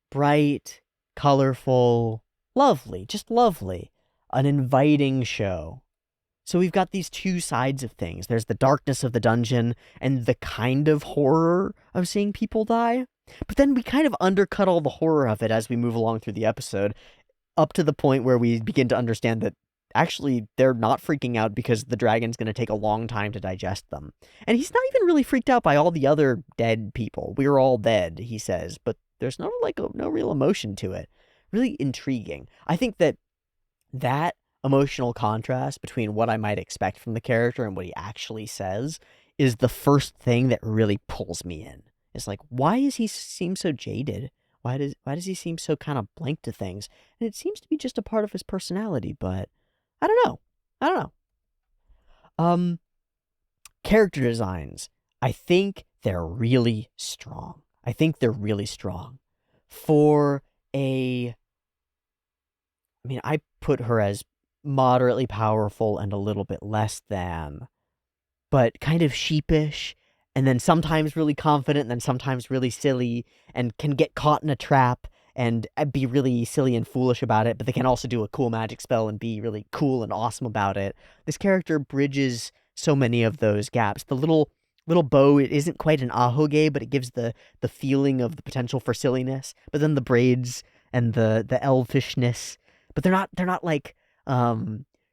bright, colorful, lovely, just lovely. An inviting show. So we've got these two sides of things. There's the darkness of the dungeon and the kind of horror of seeing people die. But then we kind of undercut all the horror of it as we move along through the episode, up to the point where we begin to understand that actually they're not freaking out because the dragon's going to take a long time to digest them. And he's not even really freaked out by all the other dead people. We're all dead, he says, but there's no real emotion to it. Really intriguing. I think that emotional contrast between what I might expect from the character and what he actually says is the first thing that really pulls me in. It's like, why does he seem so jaded? Why does he seem so kind of blank to things? And it seems to be just a part of his personality, but I don't know. Character designs. I think they're really strong. I put her as moderately powerful and a little bit less than, but kind of sheepish, and then sometimes really confident, and then sometimes really silly, and can get caught in a trap and be really silly and foolish about it, but they can also do a cool magic spell and be really cool and awesome about it. This character bridges so many of those gaps. The little bow, it isn't quite an ahoge, but it gives the feeling of the potential for silliness. But then the braids and the elfishness, but they're not like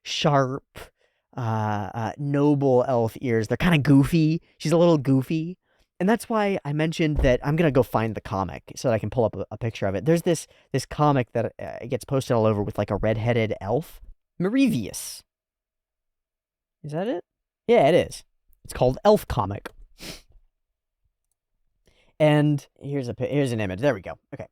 sharp, noble elf ears. They're kind of goofy. She's a little goofy. And that's why I mentioned that I'm going to go find the comic so that I can pull up a picture of it. There's this comic that gets posted all over with like a redheaded elf. Merivius. Is that it? Yeah, it is. It's called Elf Comic. And here's an image. There we go. Okay.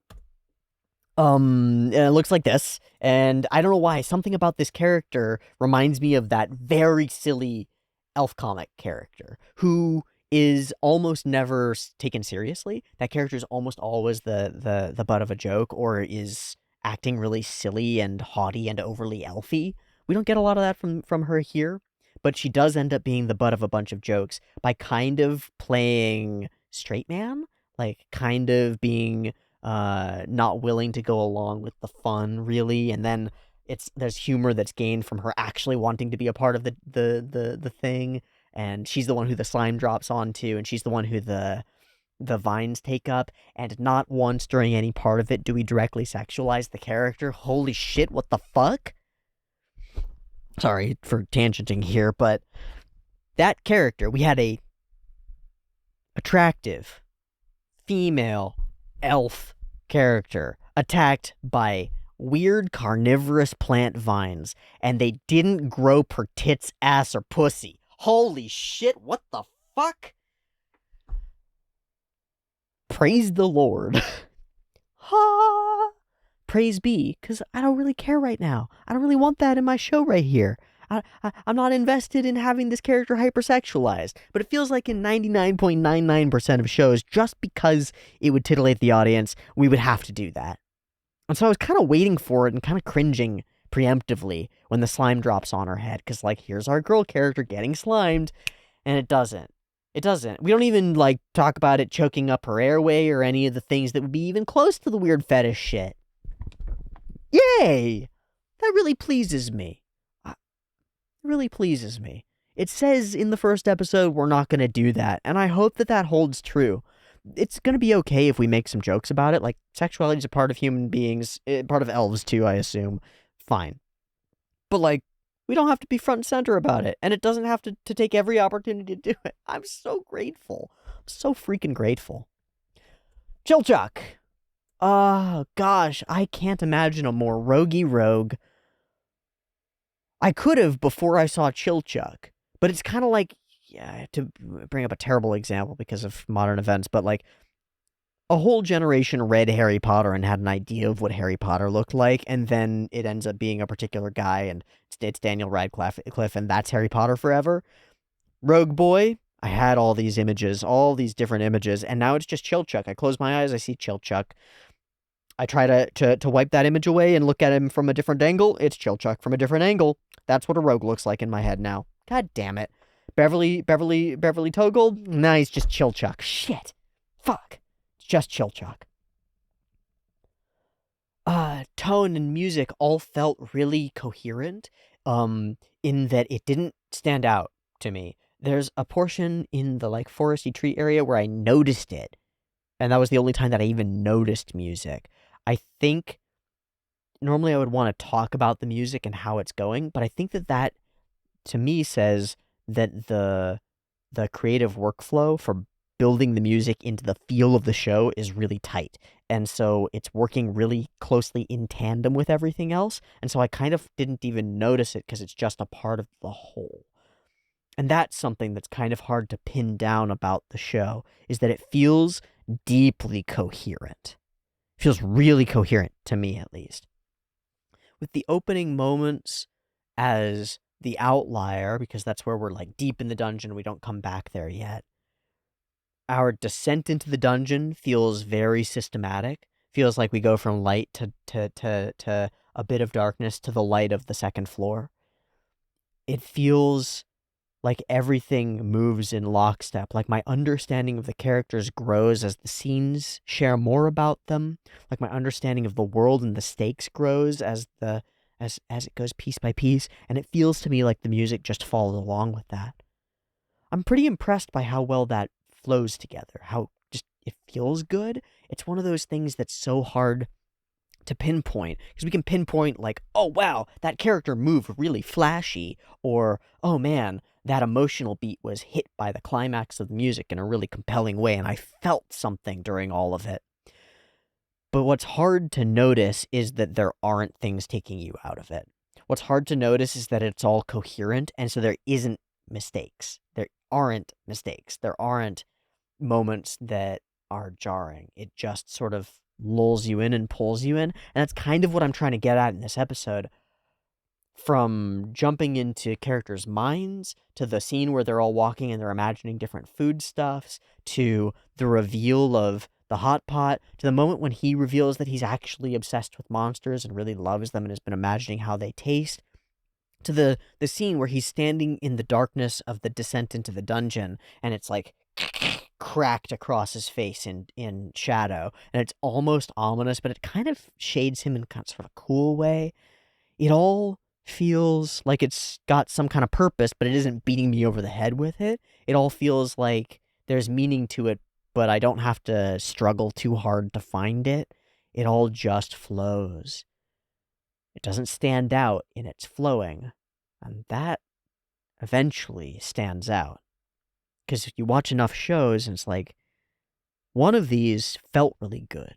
It looks like this, and I don't know why, something about this character reminds me of that very silly elf comic character, who is almost never taken seriously. That character is almost always the butt of a joke, or is acting really silly and haughty and overly elfy. We don't get a lot of that from her here, but she does end up being the butt of a bunch of jokes by kind of playing straight man, like kind of being not willing to go along with the fun, really, and then there's humor that's gained from her actually wanting to be a part of the thing, and she's the one who the slime drops onto, and she's the one who the vines take up, and not once during any part of it do we directly sexualize the character. Holy shit, what the fuck? Sorry for tangenting here, but that character, we had a attractive female elf character attacked by weird carnivorous plant vines, and they didn't grow per tits, ass, or pussy. Holy shit, what the fuck? Praise the Lord. Ha! Praise be, because I don't really care right now. I don't really want that in my show right here. I'm not invested in having this character hypersexualized, but it feels like in 99.99% of shows, just because it would titillate the audience, we would have to do that. And so I was kind of waiting for it and kind of cringing preemptively when the slime drops on her head, because, like, here's our girl character getting slimed, and it doesn't. It doesn't. We don't even, like, talk about it choking up her airway or any of the things that would be even close to the weird fetish shit. Yay! That really pleases me. Really pleases me. It says in the first episode we're not going to do that, and I hope that holds true. It's going to be okay if we make some jokes about it, like sexuality is a part of human beings, part of elves too, I assume. Fine. But, like, we don't have to be front and center about it, and it doesn't have to take every opportunity to do it. I'm so grateful. I'm so freaking grateful. Chilchuck. Oh, gosh, I can't imagine a more roguey rogue. I could have before I saw Chilchuck, but it's kind of like, yeah, to bring up a terrible example because of modern events, but like a whole generation read Harry Potter and had an idea of what Harry Potter looked like, and then it ends up being a particular guy, and it's Daniel Radcliffe, and that's Harry Potter forever. Rogue Boy, I had all these images, all these different images, and now it's just Chilchuck. I close my eyes, I see Chilchuck. I try to wipe that image away and look at him from a different angle. It's Chilchuck from a different angle. That's what a rogue looks like in my head now. God damn it. Beverly Togold? Nah, he's just Chilchuck. Shit. Fuck. It's just Chilchuck. Tone and music all felt really coherent. in that it didn't stand out to me. There's a portion in the like foresty tree area where I noticed it, and that was the only time that I even noticed music. I think normally I would want to talk about the music and how it's going, but I think that to me says that the creative workflow for building the music into the feel of the show is really tight. And so it's working really closely in tandem with everything else. And so I kind of didn't even notice it because it's just a part of the whole. And that's something that's kind of hard to pin down about the show, is that it feels deeply coherent. It feels really coherent to me, at least. With the opening moments as the outlier, because that's where we're like deep in the dungeon, we don't come back there yet. Our descent into the dungeon feels very systematic. Feels like we go from light to a bit of darkness to the light of the second floor. It feels like everything moves in lockstep. Like my understanding of the characters grows as the scenes share more about them. Like my understanding of the world and the stakes grows as it goes piece by piece. And it feels to me like the music just follows along with that. I'm pretty impressed by how well that flows together. How just it feels good. It's one of those things that's so hard to pinpoint, because we can pinpoint like, oh wow, that character moved really flashy, or oh man, that emotional beat was hit by the climax of the music in a really compelling way, and I felt something during all of it. But what's hard to notice is that there aren't things taking you out of it. What's hard to notice is that it's all coherent, and so there isn't mistakes. There aren't mistakes. There aren't moments that are jarring. It just sort of lulls you in and pulls you in. And that's kind of what I'm trying to get at in this episode. From jumping into characters' minds, to the scene where they're all walking and they're imagining different foodstuffs, to the reveal of the hot pot, to the moment when he reveals that he's actually obsessed with monsters and really loves them and has been imagining how they taste, to the scene where he's standing in the darkness of the descent into the dungeon, and it's like cracked across his face in shadow, and it's almost ominous, but it kind of shades him in kind of sort of a cool way. It all feels like it's got some kind of purpose, but it isn't beating me over the head with it. It all feels like there's meaning to it, but I don't have to struggle too hard to find it. It all just flows. It doesn't stand out in its flowing, and that eventually stands out. Because you watch enough shows, and it's like, one of these felt really good.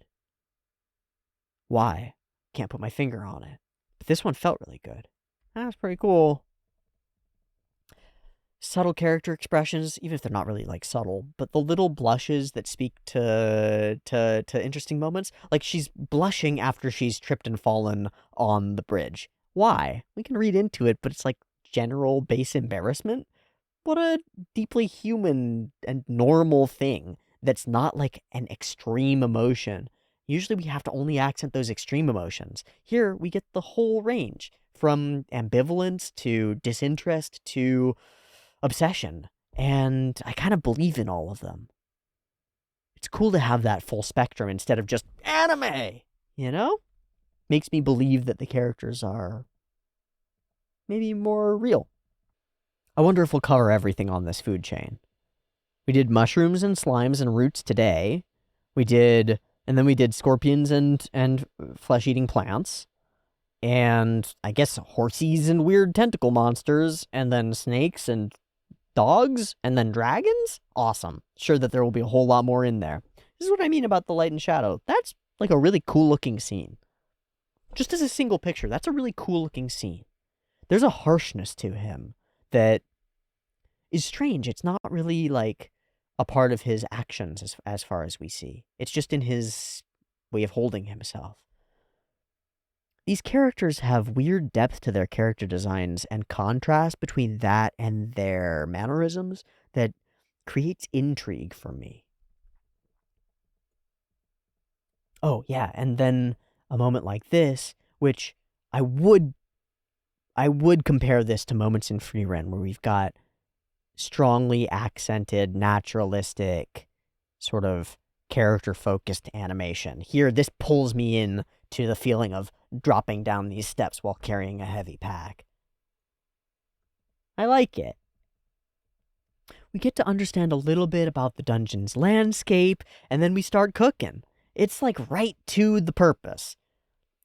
Why? Can't put my finger on it. But this one felt really good. That's pretty cool. Subtle character expressions, even if they're not really like subtle, but the little blushes that speak to interesting moments. Like she's blushing after she's tripped and fallen on the bridge. Why? We can read into it, but it's like general base embarrassment. What a deeply human and normal thing that's not like an extreme emotion. Usually we have to only accent those extreme emotions. Here we get the whole range, from ambivalence to disinterest to obsession, and I kind of believe in all of them. It's cool to have that full spectrum instead of just anime, you know? Makes me believe that the characters are maybe more real. I wonder if we'll cover everything on this food chain. We did mushrooms and slimes and roots today. And then we did scorpions and flesh-eating plants. And I guess horsies and weird tentacle monsters, and then snakes and dogs, and then dragons? Awesome. Sure that there will be a whole lot more in there. This is what I mean about the light and shadow. That's like a really cool-looking scene. Just as a single picture, that's a really cool-looking scene. There's a harshness to him that is strange. It's not really like a part of his actions as far as we see. It's just in his way of holding himself. These characters have weird depth to their character designs and contrast between that and their mannerisms that creates intrigue for me. Oh, yeah, and then a moment like this, which I would compare this to moments in Freerun where we've got strongly accented, naturalistic, sort of character-focused animation. Here, this pulls me in to the feeling of dropping down these steps while carrying a heavy pack. I like it. We get to understand a little bit about the dungeon's landscape, and then we start cooking. It's like right to the purpose.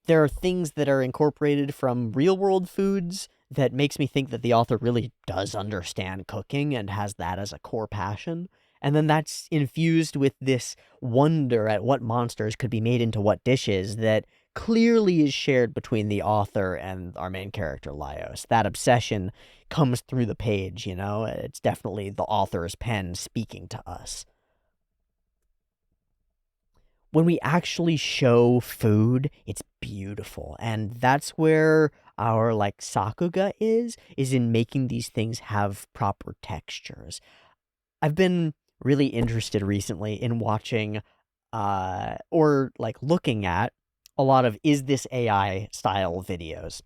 There are things that are incorporated from real world foods that makes me think that the author really does understand cooking and has that as a core passion. And then that's infused with this wonder at what monsters could be made into what dishes that clearly is shared between the author and our main character, Laios. That obsession comes through the page, you know? It's definitely the author's pen speaking to us. When we actually show food, it's beautiful. And that's where our like Sakuga is in making these things have proper textures. I've been really interested recently in watching or like looking at a lot of is this AI style videos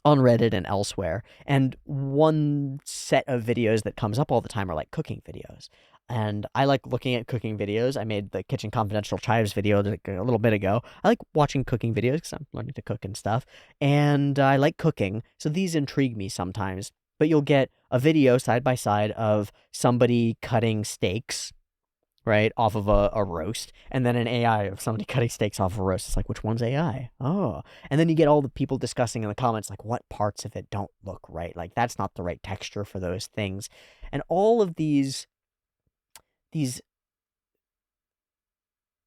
on Reddit and elsewhere. And one set of videos that comes up all the time are like cooking videos. And I like looking at cooking videos. I made the Kitchen Confidential Chives video like a little bit ago. I like watching cooking videos because I'm learning to cook and stuff. And I like cooking. So these intrigue me sometimes. But you'll get a video side by side of somebody cutting steaks, right, off of a roast, and then an AI of somebody cutting steaks off of a roast. It's like, which one's AI? Oh. And then you get all the people discussing in the comments, like, what parts of it don't look right? Like, that's not the right texture for those things. And all of these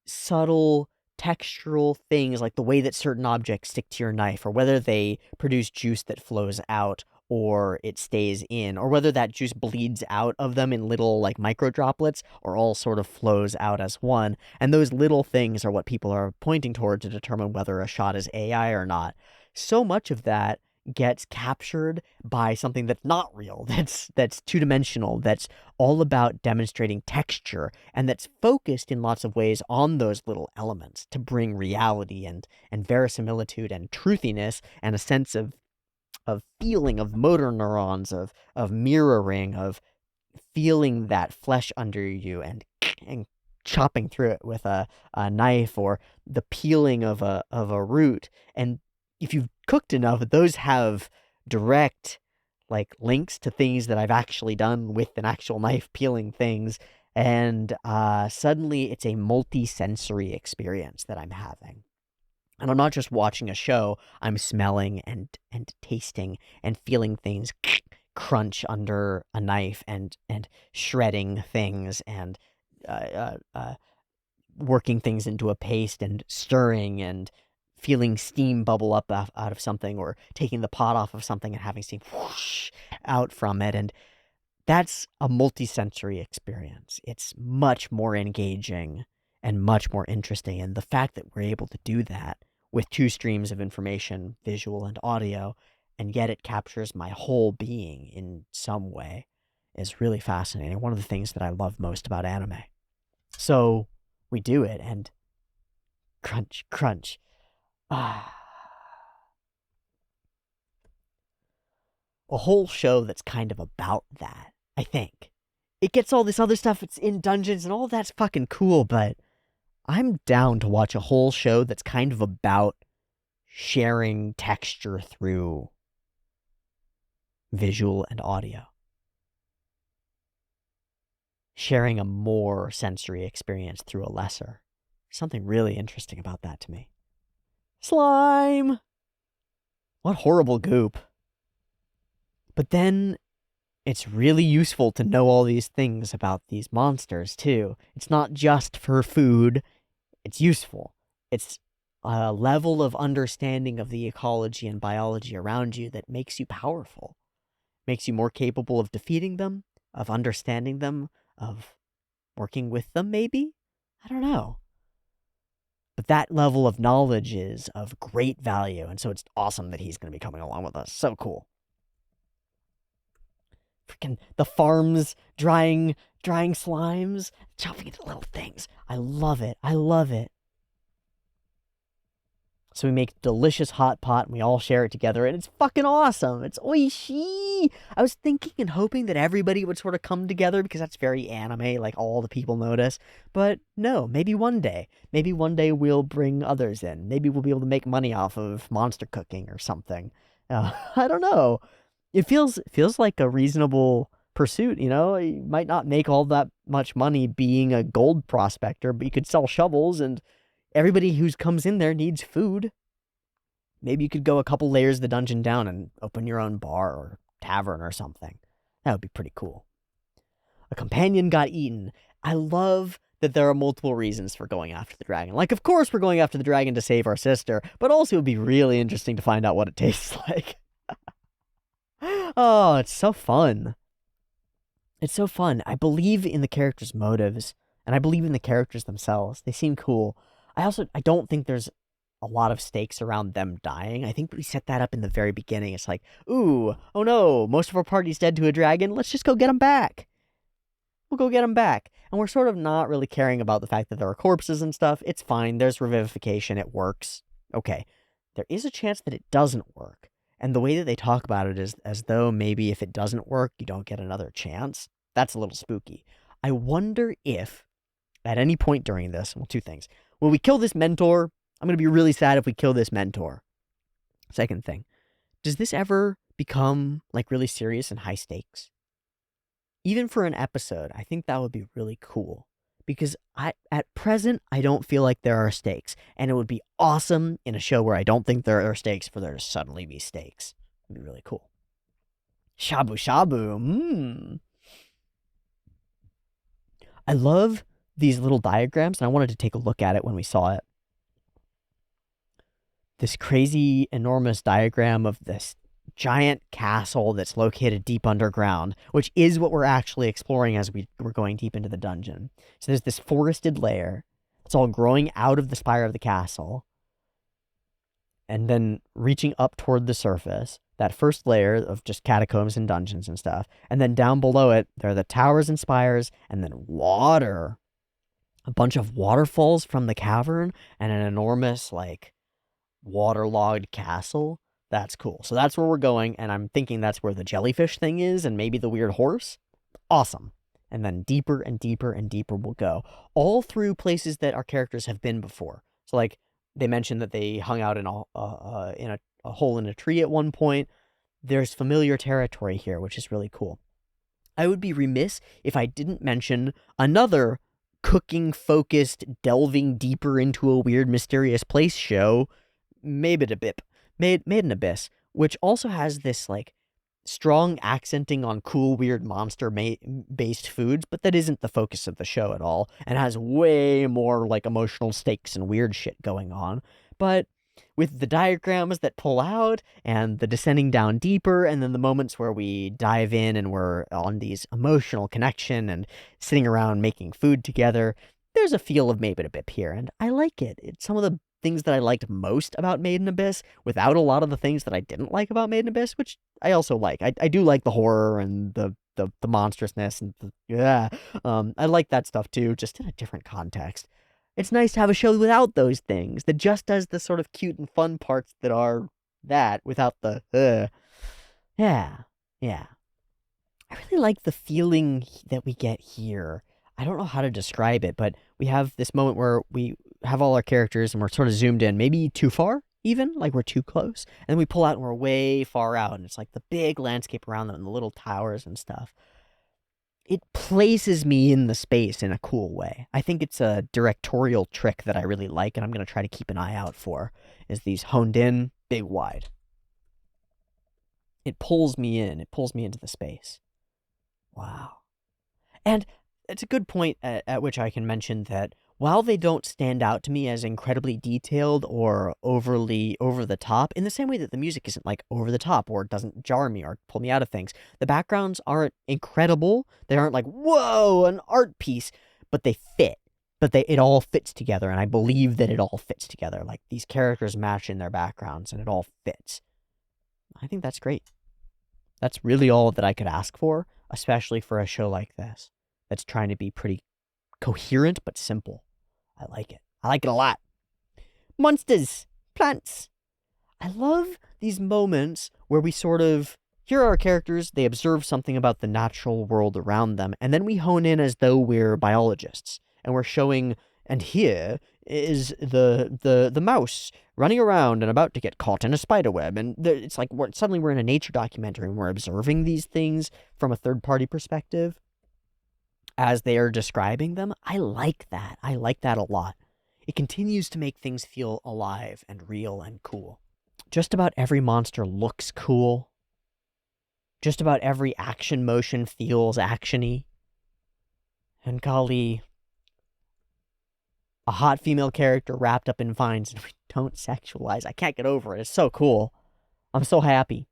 subtle textural things, like the way that certain objects stick to your knife, or whether they produce juice that flows out or it stays in, or whether that juice bleeds out of them in little like micro droplets or all sort of flows out as one. And those little things are what people are pointing toward to determine whether a shot is AI or not. So much of that gets captured by something that's not real, that's two-dimensional, that's all about demonstrating texture, and that's focused in lots of ways on those little elements to bring reality and verisimilitude and truthiness and a sense of feeling, of motor neurons, of mirroring, of feeling that flesh under you and chopping through it with a knife, or the peeling of a root. And if you've cooked enough, those have direct like links to things that I've actually done with an actual knife peeling things. And suddenly it's a multi-sensory experience that I'm having. And I'm not just watching a show, I'm smelling and tasting and feeling things crunch under a knife and shredding things and working things into a paste and stirring and feeling steam bubble up out of something, or taking the pot off of something and having steam whoosh out from it. And that's a multi-sensory experience. It's much more engaging and much more interesting. And the fact that we're able to do that with two streams of information, visual and audio, and yet it captures my whole being in some way is really fascinating. One of the things that I love most about anime. So we do it, and crunch, crunch. Ah. A whole show that's kind of about that, I think. It gets all this other stuff, it's in dungeons, and all that's fucking cool, but I'm down to watch a whole show that's kind of about sharing texture through visual and audio. Sharing a more sensory experience through a lesser. Something really interesting about that to me. Slime! What horrible goop. But then it's really useful to know all these things about these monsters, too. It's not just for food, it's useful. It's a level of understanding of the ecology and biology around you that makes you powerful. Makes you more capable of defeating them, of understanding them, of working with them, maybe? I don't know. But that level of knowledge is of great value, and so it's awesome that he's going to be coming along with us. So cool. Freaking the farms drying slimes, chopping into little things. I love it. I love it. So we make delicious hot pot and we all share it together, and it's fucking awesome. It's oishi. I was thinking and hoping that everybody would sort of come together because that's very anime, like all the people notice. But no, maybe one day. Maybe one day we'll bring others in. Maybe we'll be able to make money off of monster cooking or something. I don't know. It feels like a reasonable pursuit, you know? You might not make all that much money being a gold prospector, but you could sell shovels, and everybody who comes in there needs food. Maybe you could go a couple layers of the dungeon down and open your own bar or tavern or something. That would be pretty cool. A companion got eaten. I love that there are multiple reasons for going after the dragon. Like, of course, we're going after the dragon to save our sister, but also it would be really interesting to find out what it tastes like. Oh, it's so fun. It's so fun. I believe in the characters' motives, and I believe in the characters themselves. They seem cool. I don't think there's a lot of stakes around them dying. I think we set that up in the very beginning. It's like, ooh, oh no, most of our party's dead to a dragon. Let's just go get them back. We'll go get them back. And we're sort of not really caring about the fact that there are corpses and stuff. It's fine. There's revivification. It works. Okay. There is a chance that it doesn't work. And the way that they talk about it is as though maybe if it doesn't work, you don't get another chance. That's a little spooky. I wonder if, at any point during this, well, two things. Will we kill this mentor? I'm going to be really sad if we kill this mentor. Second thing, does this ever become, like, really serious and high stakes? Even for an episode, I think that would be really cool. Because at present, I don't feel like there are stakes. And it would be awesome in a show where I don't think there are stakes for there to suddenly be stakes. It'd be really cool. Shabu shabu. I love these little diagrams, and I wanted to take a look at it when we saw it. This crazy, enormous diagram of this giant castle that's located deep underground, which is what we're actually exploring as we're going deep into the dungeon. So there's this forested layer. It's all growing out of the spire of the castle, and then reaching up toward the surface. That first layer of just catacombs and dungeons and stuff. And then down below it, there are the towers and spires, and then water. A bunch of waterfalls from the cavern, and an enormous, like, waterlogged castle. That's cool. So that's where we're going, and I'm thinking that's where the jellyfish thing is, and maybe the weird horse. Awesome. And then deeper and deeper and deeper we'll go. All through places that our characters have been before. So, like, they mentioned that they hung out in a hole in a tree at one point. There's familiar territory here, which is really cool. I would be remiss if I didn't mention another cooking-focused, delving deeper into a weird, mysterious place show, Made in Abyss, which also has this, like, strong accenting on cool, weird monster-based foods, but that isn't the focus of the show at all, and has way more, like, emotional stakes and weird shit going on. But with the diagrams that pull out, and the descending down deeper, and then the moments where we dive in and we're on these emotional connection and sitting around making food together, there's a feel of Made in Abyss here, and I like it. It's some of the things that I liked most about Made in Abyss, without a lot of the things that I didn't like about Made in Abyss, which I also like. I do like the horror and the monstrousness, and I like that stuff too, just in a different context. It's nice to have a show without those things, that just does the sort of cute and fun parts that are that, without the, Yeah. I really like the feeling that we get here. I don't know how to describe it, but we have this moment where we have all our characters and we're sort of zoomed in, maybe too far, even, like we're too close. And then we pull out and we're way far out, and it's like the big landscape around them and the little towers and stuff. It places me in the space in a cool way. I think it's a directorial trick that I really like, and I'm going to try to keep an eye out for, is these honed in, big, wide. It pulls me in. It pulls me into the space. Wow. And it's a good point at which I can mention that while they don't stand out to me as incredibly detailed or overly over the top, in the same way that the music isn't, like, over the top or doesn't jar me or pull me out of things, the backgrounds aren't incredible. They aren't like, whoa, an art piece, but they fit. But it all fits together, and I believe that it all fits together. Like, these characters match in their backgrounds, and it all fits. I think that's great. That's really all that I could ask for, especially for a show like this that's trying to be pretty coherent but simple. I like it. I like it a lot. Monsters. Plants. I love these moments where we sort of, here are our characters, they observe something about the natural world around them, and then we hone in as though we're biologists, and we're showing And here is the mouse running around and about to get caught in a spider web. And it's like suddenly we're in a nature documentary and we're observing these things from a third-party perspective as they are describing them. I like that. I like that a lot. It continues to make things feel alive and real and cool. Just about every monster looks cool. Just about every action motion feels actiony. And golly, a hot female character wrapped up in vines and we don't sexualize. I can't get over it. It's so cool. I'm so happy.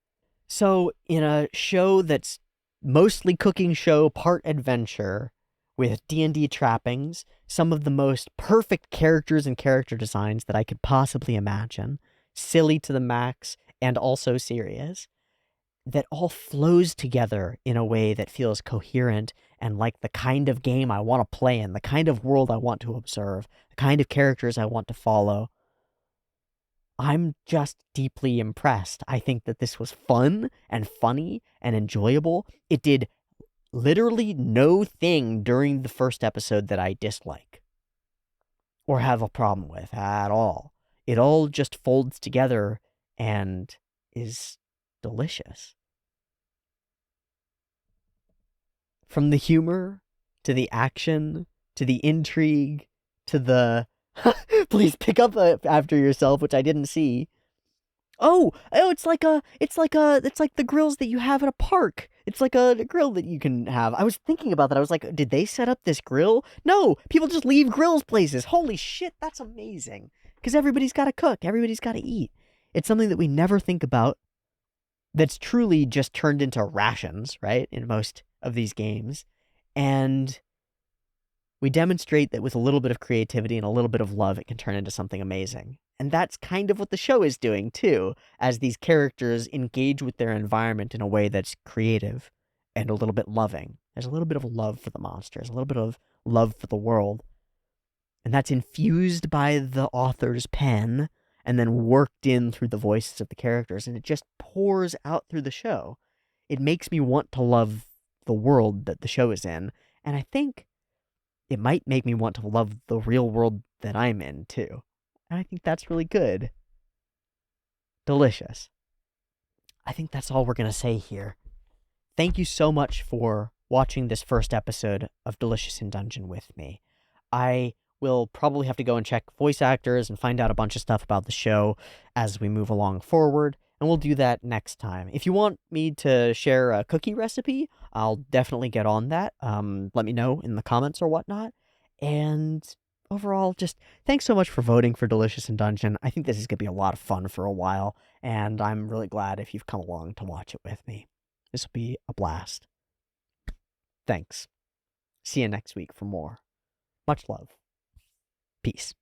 So, in a show that's mostly cooking show, part adventure, with D&D trappings, some of the most perfect characters and character designs that I could possibly imagine, silly to the max, and also serious, that all flows together in a way that feels coherent and like the kind of game I want to play in, the kind of world I want to observe, the kind of characters I want to follow. I'm just deeply impressed. I think that this was fun and funny and enjoyable. It did literally no thing during the first episode that I dislike or have a problem with at all. It all just folds together and is delicious. From the humor, to the action, to the intrigue, to the please pick up after yourself, which I didn't see. It's like the grills that you have at a park. It's like a grill that you can have. I was thinking about that. I was like, did they set up this grill? No, people just leave grills places. Holy shit, that's amazing. Because everybody's got to cook. Everybody's got to eat. It's something that we never think about. That's truly just turned into rations, right? In most of these games. And we demonstrate that with a little bit of creativity and a little bit of love, it can turn into something amazing. And that's kind of what the show is doing, too, as these characters engage with their environment in a way that's creative and a little bit loving. There's a little bit of love for the monsters, a little bit of love for the world. And that's infused by the author's pen and then worked in through the voices of the characters. And it just pours out through the show. It makes me want to love the world that the show is in. And I think it might make me want to love the real world that I'm in, too. And I think that's really good. Delicious. I think that's all we're going to say here. Thank you so much for watching this first episode of Delicious in Dungeon with me. I will probably have to go and check voice actors and find out a bunch of stuff about the show as we move along forward, and we'll do that next time. If you want me to share a cookie recipe, I'll definitely get on that. Let me know in the comments or whatnot. And overall, just thanks so much for voting for Delicious in Dungeon. I think this is going to be a lot of fun for a while, and I'm really glad if you've come along to watch it with me. This will be a blast. Thanks. See you next week for more. Much love. Peace.